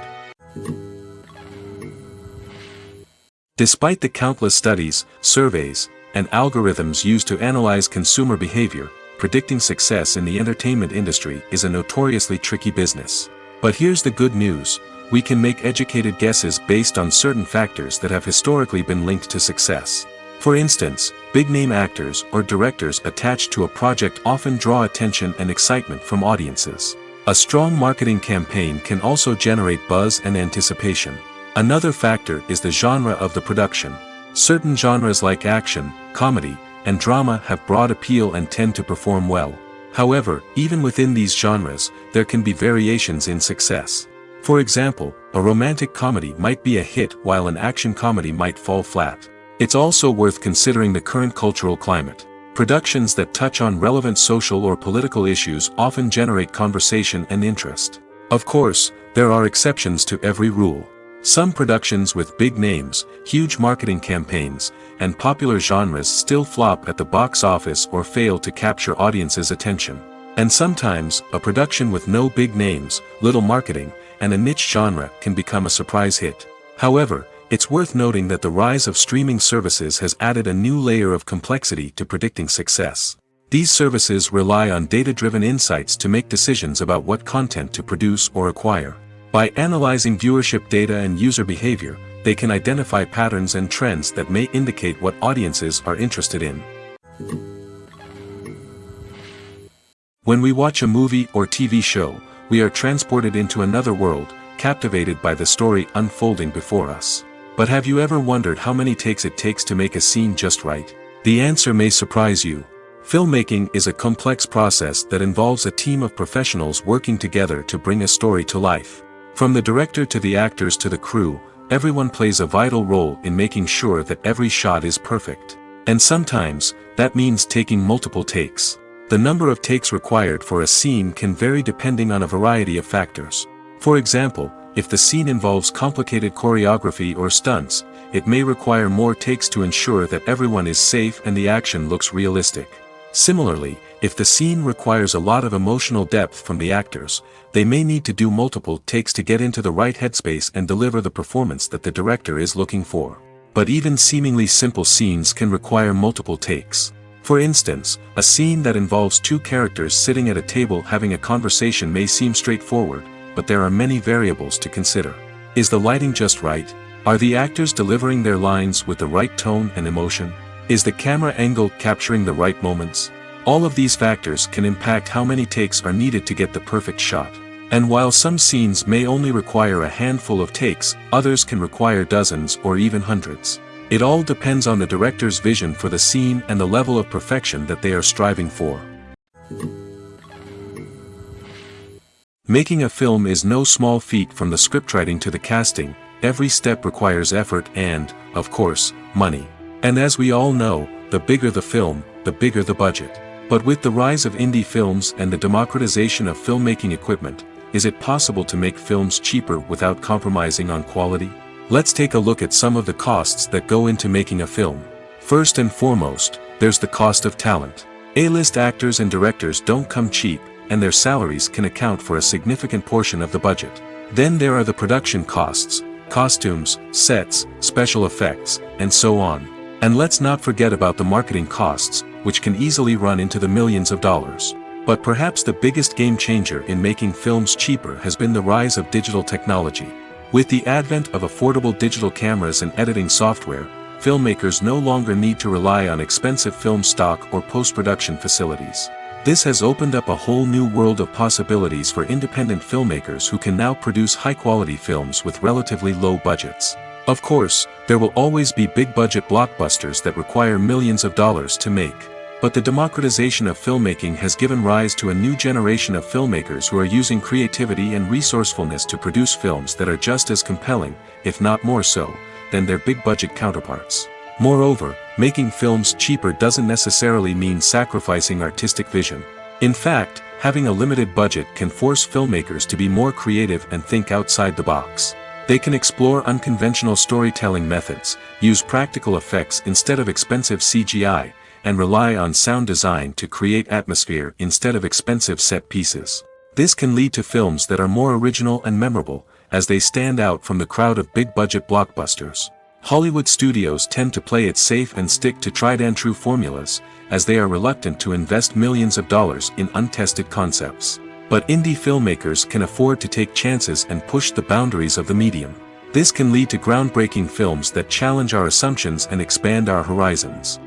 Despite the countless studies, surveys, and algorithms used to analyze consumer behavior, predicting success in the entertainment industry is a notoriously tricky business. But here's the good news: we can make educated guesses based on certain factors that have historically been linked to success. For instance, big-name actors or directors attached to a project often draw attention and excitement from audiences. A strong marketing campaign can also generate buzz and anticipation. Another factor is the genre of the production. Certain genres like action, comedy, and drama have broad appeal and tend to perform well. However, even within these genres, there can be variations in success. For example, a romantic comedy might be a hit while an action comedy might fall flat. It's also worth considering the current cultural climate. Productions that touch on relevant social or political issues often generate conversation and interest. Of course, there are exceptions to every rule. Some productions with big names, huge marketing campaigns, and popular genres still flop at the box office or fail to capture audiences' attention. And sometimes, a production with no big names, little marketing, and a niche genre can become a surprise hit. However, it's worth noting that the rise of streaming services has added a new layer of complexity to predicting success. These services rely on data-driven insights to make decisions about what content to produce or acquire. By analyzing viewership data and user behavior, they can identify patterns and trends that may indicate what audiences are interested in. When we watch a movie or TV show, we are transported into another world, captivated by the story unfolding before us. But have you ever wondered how many takes it takes to make a scene just right? The answer may surprise you. Filmmaking is a complex process that involves a team of professionals working together to bring a story to life. From the director to the actors to the crew, everyone plays a vital role in making sure that every shot is perfect. And sometimes, that means taking multiple takes. The number of takes required for a scene can vary depending on a variety of factors. For example, if the scene involves complicated choreography or stunts, it may require more takes to ensure that everyone is safe and the action looks realistic. Similarly, if the scene requires a lot of emotional depth from the actors, they may need to do multiple takes to get into the right headspace and deliver the performance that the director is looking for. But even seemingly simple scenes can require multiple takes. For instance, a scene that involves two characters sitting at a table having a conversation may seem straightforward, but there are many variables to consider. Is the lighting just right? Are the actors delivering their lines with the right tone and emotion? Is the camera angle capturing the right moments? All of these factors can impact how many takes are needed to get the perfect shot. And while some scenes may only require a handful of takes, others can require dozens or even hundreds. It all depends on the director's vision for the scene and the level of perfection that they are striving for. Making a film is no small feat. From the scriptwriting to the casting, every step requires effort and, of course, money. And as we all know, the bigger the film, the bigger the budget. But with the rise of indie films and the democratization of filmmaking equipment, is it possible to make films cheaper without compromising on quality? Let's take a look at some of the costs that go into making a film. First and foremost, there's the cost of talent. A-list actors and directors don't come cheap, and their salaries can account for a significant portion of the budget. Then there are the production costs, costumes, sets, special effects, and so on. And let's not forget about the marketing costs, which can easily run into the millions of dollars. But perhaps the biggest game changer in making films cheaper has been the rise of digital technology. With the advent of affordable digital cameras and editing software, filmmakers no longer need to rely on expensive film stock or post-production facilities. This has opened up a whole new world of possibilities for independent filmmakers who can now produce high-quality films with relatively low budgets. Of course, there will always be big-budget blockbusters that require millions of dollars to make. But the democratization of filmmaking has given rise to a new generation of filmmakers who are using creativity and resourcefulness to produce films that are just as compelling, if not more so, than their big-budget counterparts. Moreover, making films cheaper doesn't necessarily mean sacrificing artistic vision. In fact, having a limited budget can force filmmakers to be more creative and think outside the box. They can explore unconventional storytelling methods, use practical effects instead of expensive CGI, and rely on sound design to create atmosphere instead of expensive set pieces. This can lead to films that are more original and memorable, as they stand out from the crowd of big-budget blockbusters. Hollywood studios tend to play it safe and stick to tried-and-true formulas, as they are reluctant to invest millions of dollars in untested concepts. But indie filmmakers can afford to take chances and push the boundaries of the medium. This can lead to groundbreaking films that challenge our assumptions and expand our horizons.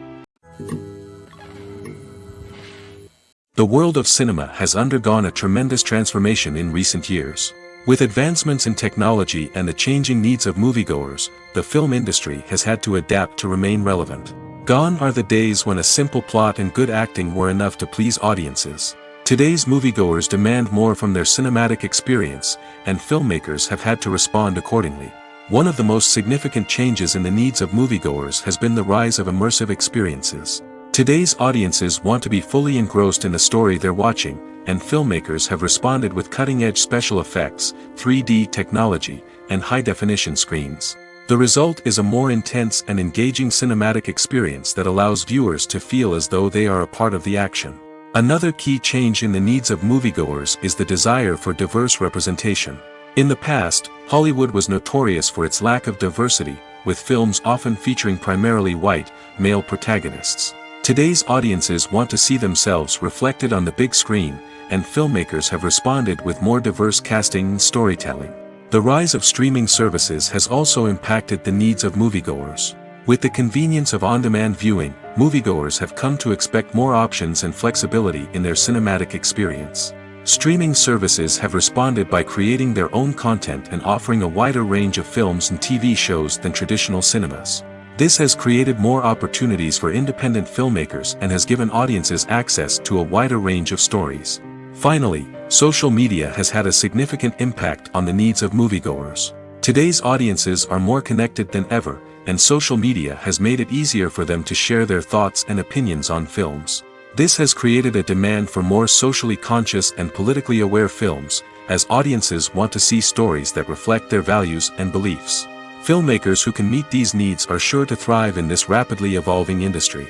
The world of cinema has undergone a tremendous transformation in recent years. With advancements in technology and the changing needs of moviegoers, the film industry has had to adapt to remain relevant. Gone are the days when a simple plot and good acting were enough to please audiences. Today's moviegoers demand more from their cinematic experience, and filmmakers have had to respond accordingly. One of the most significant changes in the needs of moviegoers has been the rise of immersive experiences. Today's audiences want to be fully engrossed in the story they're watching, and filmmakers have responded with cutting-edge special effects, 3D technology, and high-definition screens. The result is a more intense and engaging cinematic experience that allows viewers to feel as though they are a part of the action. Another key change in the needs of moviegoers is the desire for diverse representation. In the past, Hollywood was notorious for its lack of diversity, with films often featuring primarily white, male protagonists. Today's audiences want to see themselves reflected on the big screen, and filmmakers have responded with more diverse casting and storytelling. The rise of streaming services has also impacted the needs of moviegoers. With the convenience of on-demand viewing, moviegoers have come to expect more options and flexibility in their cinematic experience. Streaming services have responded by creating their own content and offering a wider range of films and TV shows than traditional cinemas. This has created more opportunities for independent filmmakers and has given audiences access to a wider range of stories. Finally, social media has had a significant impact on the needs of moviegoers. Today's audiences are more connected than ever, and social media has made it easier for them to share their thoughts and opinions on films. This has created a demand for more socially conscious and politically aware films, as audiences want to see stories that reflect their values and beliefs. Filmmakers who can meet these needs are sure to thrive in this rapidly evolving industry.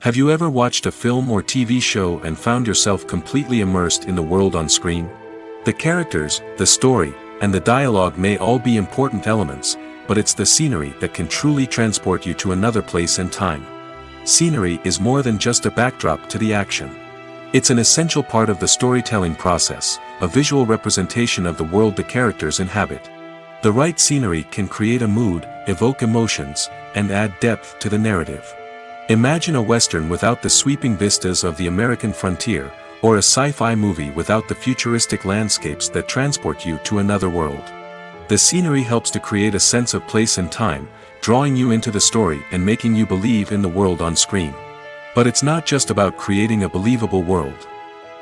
Have you ever watched a film or TV show and found yourself completely immersed in the world on screen? The characters, the story, and the dialogue may all be important elements, but it's the scenery that can truly transport you to another place and time. Scenery is more than just a backdrop to the action. It's an essential part of the storytelling process, a visual representation of the world the characters inhabit. The right scenery can create a mood, evoke emotions, and add depth to the narrative. Imagine a Western without the sweeping vistas of the American frontier, or a sci-fi movie without the futuristic landscapes that transport you to another world. The scenery helps to create a sense of place and time, drawing you into the story and making you believe in the world on screen. But it's not just about creating a believable world.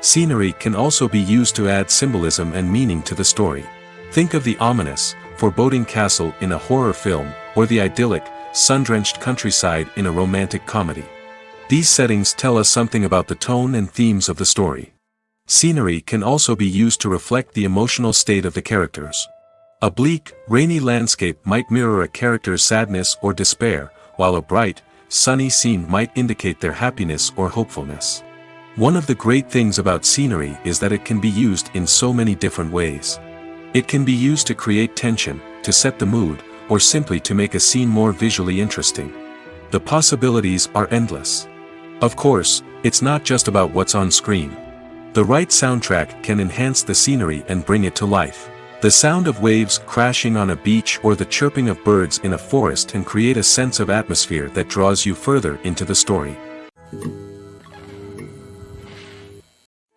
Scenery can also be used to add symbolism and meaning to the story. Think of the ominous, foreboding castle in a horror film, or the idyllic, sun-drenched countryside in a romantic comedy. These settings tell us something about the tone and themes of the story. Scenery can also be used to reflect the emotional state of the characters. A bleak, rainy landscape might mirror a character's sadness or despair, while a bright, sunny scene might indicate their happiness or hopefulness. One of the great things about scenery is that it can be used in so many different ways. It can be used to create tension, to set the mood, or simply to make a scene more visually interesting. The possibilities are endless. Of course, it's not just about what's on screen. The right soundtrack can enhance the scenery and bring it to life. The sound of waves crashing on a beach or the chirping of birds in a forest can create a sense of atmosphere that draws you further into the story.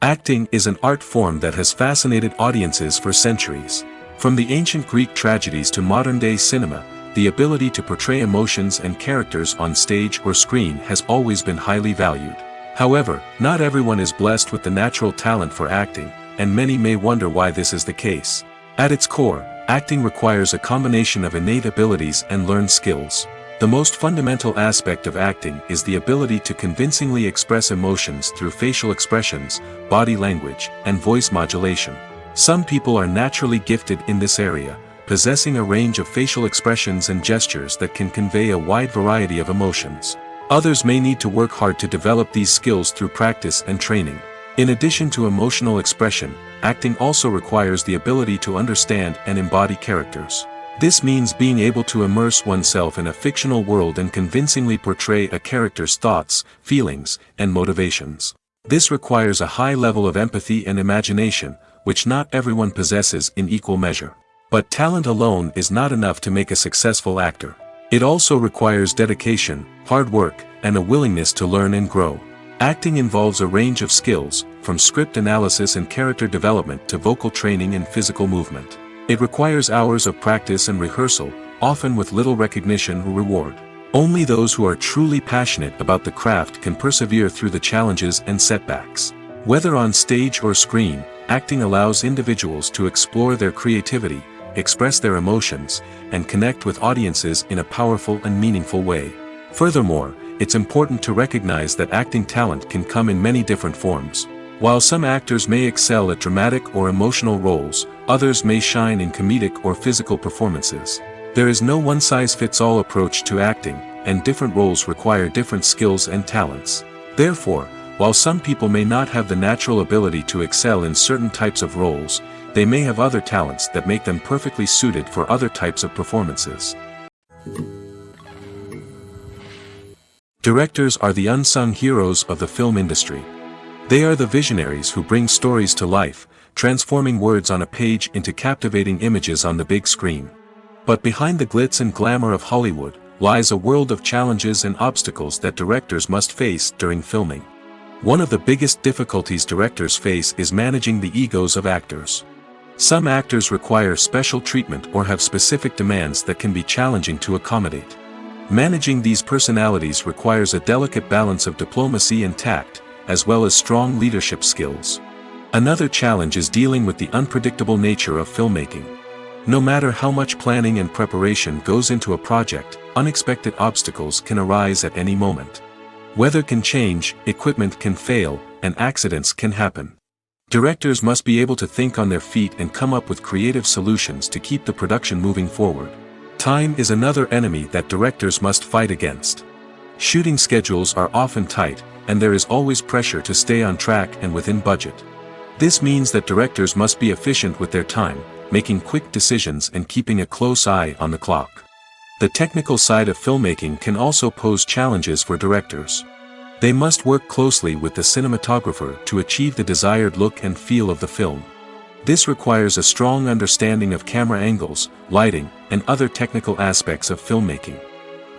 Acting is an art form that has fascinated audiences for centuries. From the ancient Greek tragedies to modern-day cinema, the ability to portray emotions and characters on stage or screen has always been highly valued. However, not everyone is blessed with the natural talent for acting, and many may wonder why this is the case. At its core, acting requires a combination of innate abilities and learned skills. The most fundamental aspect of acting is the ability to convincingly express emotions through facial expressions, body language, and voice modulation. Some people are naturally gifted in this area, possessing a range of facial expressions and gestures that can convey a wide variety of emotions. Others may need to work hard to develop these skills through practice and training. In addition to emotional expression, acting also requires the ability to understand and embody characters. This means being able to immerse oneself in a fictional world and convincingly portray a character's thoughts, feelings, and motivations. This requires a high level of empathy and imagination, which not everyone possesses in equal measure. But talent alone is not enough to make a successful actor. It also requires dedication, hard work, and a willingness to learn and grow. Acting involves a range of skills, from script analysis and character development to vocal training and physical movement. It requires hours of practice and rehearsal, often with little recognition or reward. Only those who are truly passionate about the craft can persevere through the challenges and setbacks. Whether on stage or screen, acting allows individuals to explore their creativity, express their emotions, and connect with audiences in a powerful and meaningful way. Furthermore, it's important to recognize that acting talent can come in many different forms. While some actors may excel at dramatic or emotional roles, others may shine in comedic or physical performances. There is no one-size-fits-all approach to acting, and different roles require different skills and talents. Therefore, while some people may not have the natural ability to excel in certain types of roles, they may have other talents that make them perfectly suited for other types of performances. Directors are the unsung heroes of the film industry. They are the visionaries who bring stories to life, transforming words on a page into captivating images on the big screen. But behind the glitz and glamour of Hollywood, lies a world of challenges and obstacles that directors must face during filming. One of the biggest difficulties directors face is managing the egos of actors. Some actors require special treatment or have specific demands that can be challenging to accommodate. Managing these personalities requires a delicate balance of diplomacy and tact, as well as strong leadership skills. Another challenge is dealing with the unpredictable nature of filmmaking. No matter how much planning and preparation goes into a project, unexpected obstacles can arise at any moment. Weather can change, equipment can fail, and accidents can happen. Directors must be able to think on their feet and come up with creative solutions to keep the production moving forward. Time is another enemy that directors must fight against. Shooting schedules are often tight, and there is always pressure to stay on track and within budget. This means that directors must be efficient with their time, making quick decisions and keeping a close eye on the clock. The technical side of filmmaking can also pose challenges for directors. They must work closely with the cinematographer to achieve the desired look and feel of the film. This requires a strong understanding of camera angles, lighting, and other technical aspects of filmmaking.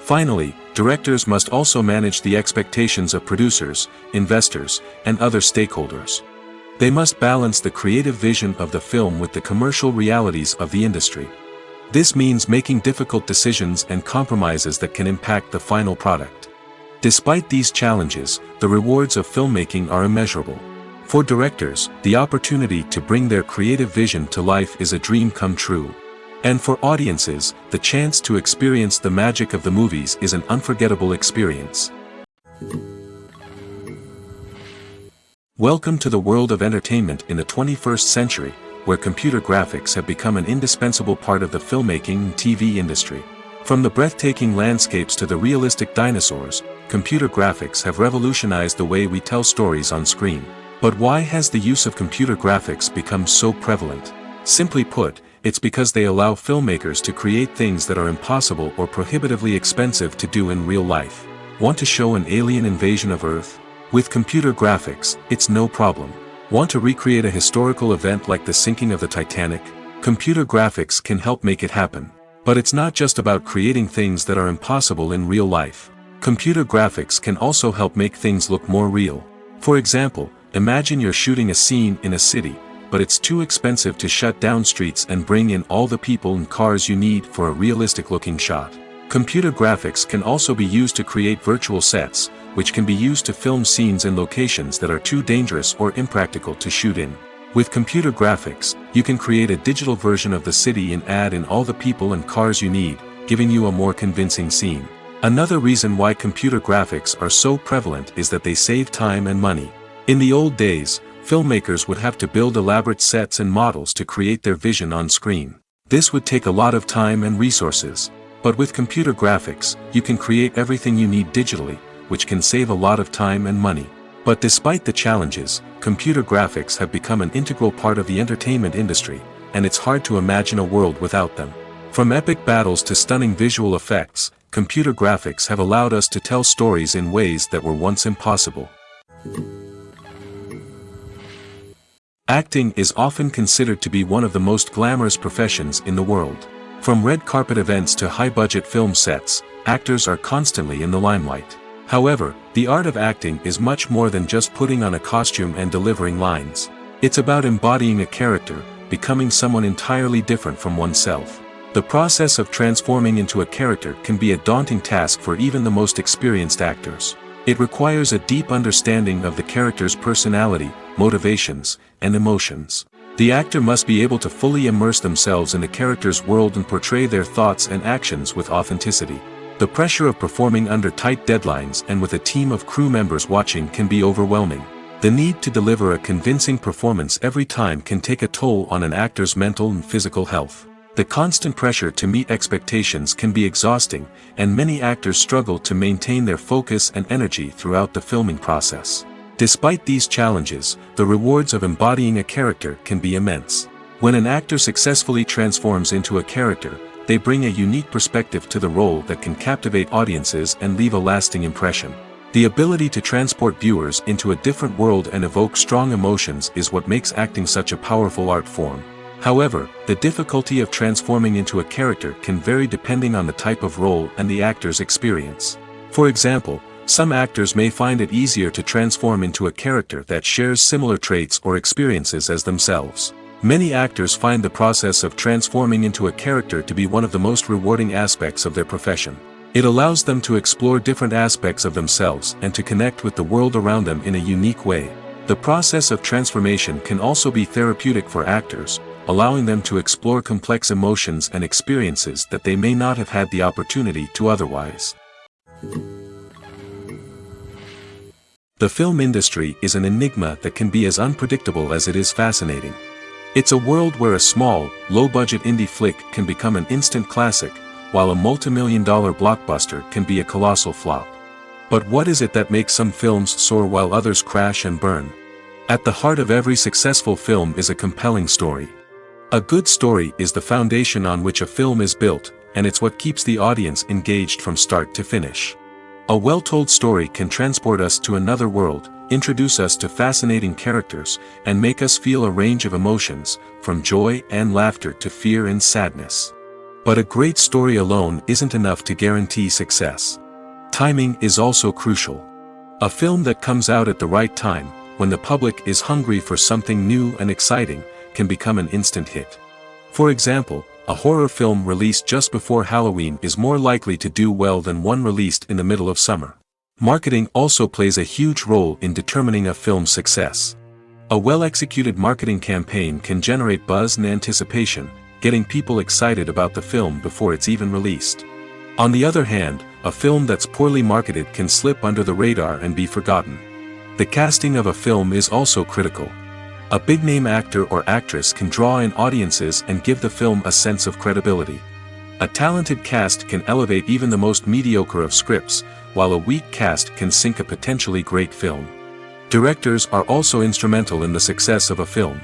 Finally, directors must also manage the expectations of producers, investors, and other stakeholders. They must balance the creative vision of the film with the commercial realities of the industry. This means making difficult decisions and compromises that can impact the final product. Despite these challenges, the rewards of filmmaking are immeasurable. For directors, the opportunity to bring their creative vision to life is a dream come true. And for audiences, the chance to experience the magic of the movies is an unforgettable experience. Welcome to the world of entertainment in the 21st century, where computer graphics have become an indispensable part of the filmmaking and TV industry. From the breathtaking landscapes to the realistic dinosaurs, computer graphics have revolutionized the way we tell stories on screen. But why has the use of computer graphics become so prevalent? Simply put, it's because they allow filmmakers to create things that are impossible or prohibitively expensive to do in real life. Want to show an alien invasion of Earth? With computer graphics, it's no problem. Want to recreate a historical event like the sinking of the Titanic? Computer graphics can help make it happen. But it's not just about creating things that are impossible in real life. Computer graphics can also help make things look more real. For example, imagine you're shooting a scene in a city, but it's too expensive to shut down streets and bring in all the people and cars you need for a realistic-looking shot. Computer graphics can also be used to create virtual sets, which can be used to film scenes in locations that are too dangerous or impractical to shoot in. With computer graphics, you can create a digital version of the city and add in all the people and cars you need, giving you a more convincing scene. Another reason why computer graphics are so prevalent is that they save time and money. In the old days, filmmakers would have to build elaborate sets and models to create their vision on screen. This would take a lot of time and resources. But with computer graphics, you can create everything you need digitally, which can save a lot of time and money. But despite the challenges, computer graphics have become an integral part of the entertainment industry, and it's hard to imagine a world without them. From epic battles to stunning visual effects, computer graphics have allowed us to tell stories in ways that were once impossible. Acting is often considered to be one of the most glamorous professions in the world. From red carpet events to high-budget film sets, actors are constantly in the limelight. However, the art of acting is much more than just putting on a costume and delivering lines. It's about embodying a character, becoming someone entirely different from oneself. The process of transforming into a character can be a daunting task for even the most experienced actors. It requires a deep understanding of the character's personality, motivations, and emotions. The actor must be able to fully immerse themselves in the character's world and portray their thoughts and actions with authenticity. The pressure of performing under tight deadlines and with a team of crew members watching can be overwhelming. The need to deliver a convincing performance every time can take a toll on an actor's mental and physical health. The constant pressure to meet expectations can be exhausting, and many actors struggle to maintain their focus and energy throughout the filming process. Despite these challenges, the rewards of embodying a character can be immense. When an actor successfully transforms into a character, they bring a unique perspective to the role that can captivate audiences and leave a lasting impression. The ability to transport viewers into a different world and evoke strong emotions is what makes acting such a powerful art form. However, the difficulty of transforming into a character can vary depending on the type of role and the actor's experience. For example, some actors may find it easier to transform into a character that shares similar traits or experiences as themselves. Many actors find the process of transforming into a character to be one of the most rewarding aspects of their profession. It allows them to explore different aspects of themselves and to connect with the world around them in a unique way. The process of transformation can also be therapeutic for actors, allowing them to explore complex emotions and experiences that they may not have had the opportunity to otherwise. The film industry is an enigma that can be as unpredictable as it is fascinating. It's a world where a small, low-budget indie flick can become an instant classic, while a multi-million-dollar blockbuster can be a colossal flop. But what is it that makes some films soar while others crash and burn? At the heart of every successful film is a compelling story. A good story is the foundation on which a film is built, and it's what keeps the audience engaged from start to finish. A well-told story can transport us to another world, introduce us to fascinating characters, and make us feel a range of emotions, from joy and laughter to fear and sadness. But a great story alone isn't enough to guarantee success. Timing is also crucial. A film that comes out at the right time, when the public is hungry for something new and exciting, can become an instant hit. For example, a horror film released just before Halloween is more likely to do well than one released in the middle of summer. Marketing also plays a huge role in determining a film's success. A well-executed marketing campaign can generate buzz and anticipation, getting people excited about the film before it's even released. On the other hand, a film that's poorly marketed can slip under the radar and be forgotten. The casting of a film is also critical. A big-name actor or actress can draw in audiences and give the film a sense of credibility. A talented cast can elevate even the most mediocre of scripts, while a weak cast can sink a potentially great film. Directors are also instrumental in the success of a film.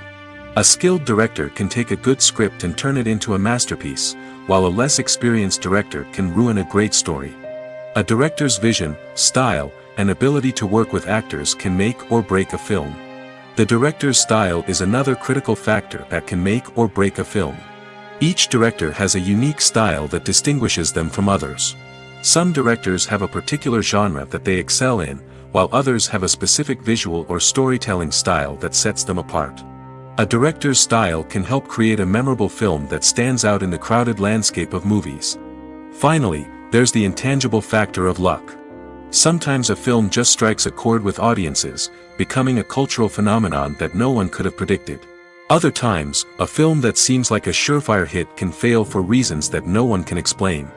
A skilled director can take a good script and turn it into a masterpiece, while a less experienced director can ruin a great story. A director's vision, style, and ability to work with actors can make or break a film. The director's style is another critical factor that can make or break a film. Each director has a unique style that distinguishes them from others. Some directors have a particular genre that they excel in, while others have a specific visual or storytelling style that sets them apart. A director's style can help create a memorable film that stands out in the crowded landscape of movies. Finally, there's the intangible factor of luck. Sometimes a film just strikes a chord with audiences, becoming a cultural phenomenon that no one could have predicted. Other times, a film that seems like a surefire hit can fail for reasons that no one can explain.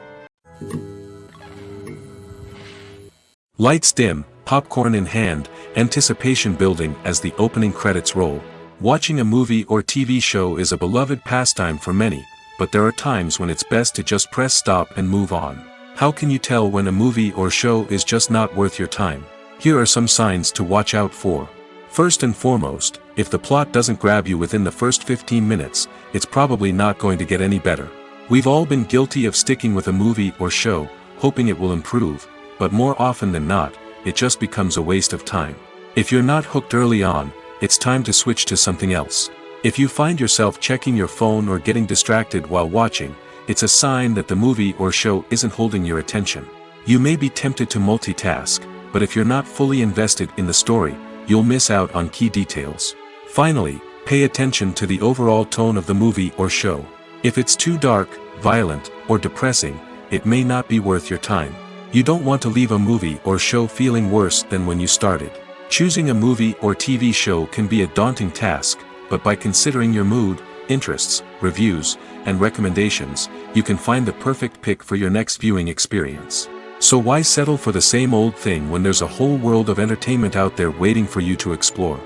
Lights dim, popcorn in hand, anticipation building as the opening credits roll. Watching a movie or TV show is a beloved pastime for many, but there are times when it's best to just press stop and move on. How can you tell when a movie or show is just not worth your time? Here are some signs to watch out for. First and foremost, if the plot doesn't grab you within the first 15 minutes, it's probably not going to get any better. We've all been guilty of sticking with a movie or show, hoping it will improve, but more often than not, it just becomes a waste of time. If you're not hooked early on, it's time to switch to something else. If you find yourself checking your phone or getting distracted while watching, it's a sign that the movie or show isn't holding your attention. You may be tempted to multitask, but if you're not fully invested in the story, you'll miss out on key details. Finally, pay attention to the overall tone of the movie or show. If it's too dark, violent, or depressing, it may not be worth your time. You don't want to leave a movie or show feeling worse than when you started. Choosing a movie or TV show can be a daunting task, but by considering your mood, interests, reviews, and recommendations, you can find the perfect pick for your next viewing experience. So why settle for the same old thing when there's a whole world of entertainment out there waiting for you to explore?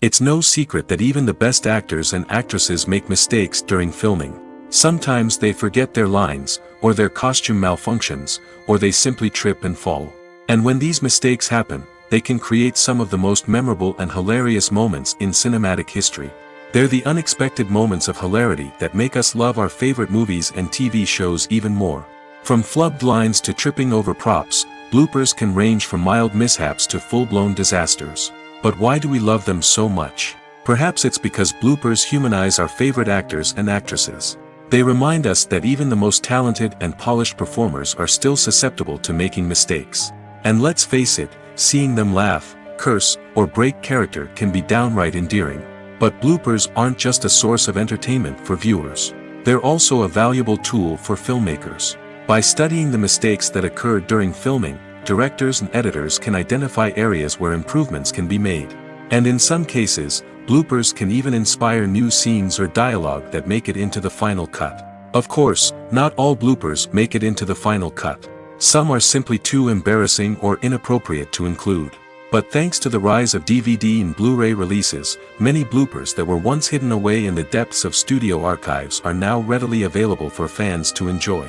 It's no secret that even the best actors and actresses make mistakes during filming. Sometimes they forget their lines, or their costume malfunctions, or they simply trip and fall. And when these mistakes happen, they can create some of the most memorable and hilarious moments in cinematic history. They're the unexpected moments of hilarity that make us love our favorite movies and TV shows even more. From flubbed lines to tripping over props, bloopers can range from mild mishaps to full-blown disasters. But why do we love them so much? Perhaps it's because bloopers humanize our favorite actors and actresses. They remind us that even the most talented and polished performers are still susceptible to making mistakes. And let's face it, seeing them laugh, curse, or break character can be downright endearing. But bloopers aren't just a source of entertainment for viewers. They're also a valuable tool for filmmakers. By studying the mistakes that occurred during filming, directors and editors can identify areas where improvements can be made. And in some cases, bloopers can even inspire new scenes or dialogue that make it into the final cut. Of course, not all bloopers make it into the final cut. Some are simply too embarrassing or inappropriate to include. But thanks to the rise of DVD and Blu-ray releases, many bloopers that were once hidden away in the depths of studio archives are now readily available for fans to enjoy.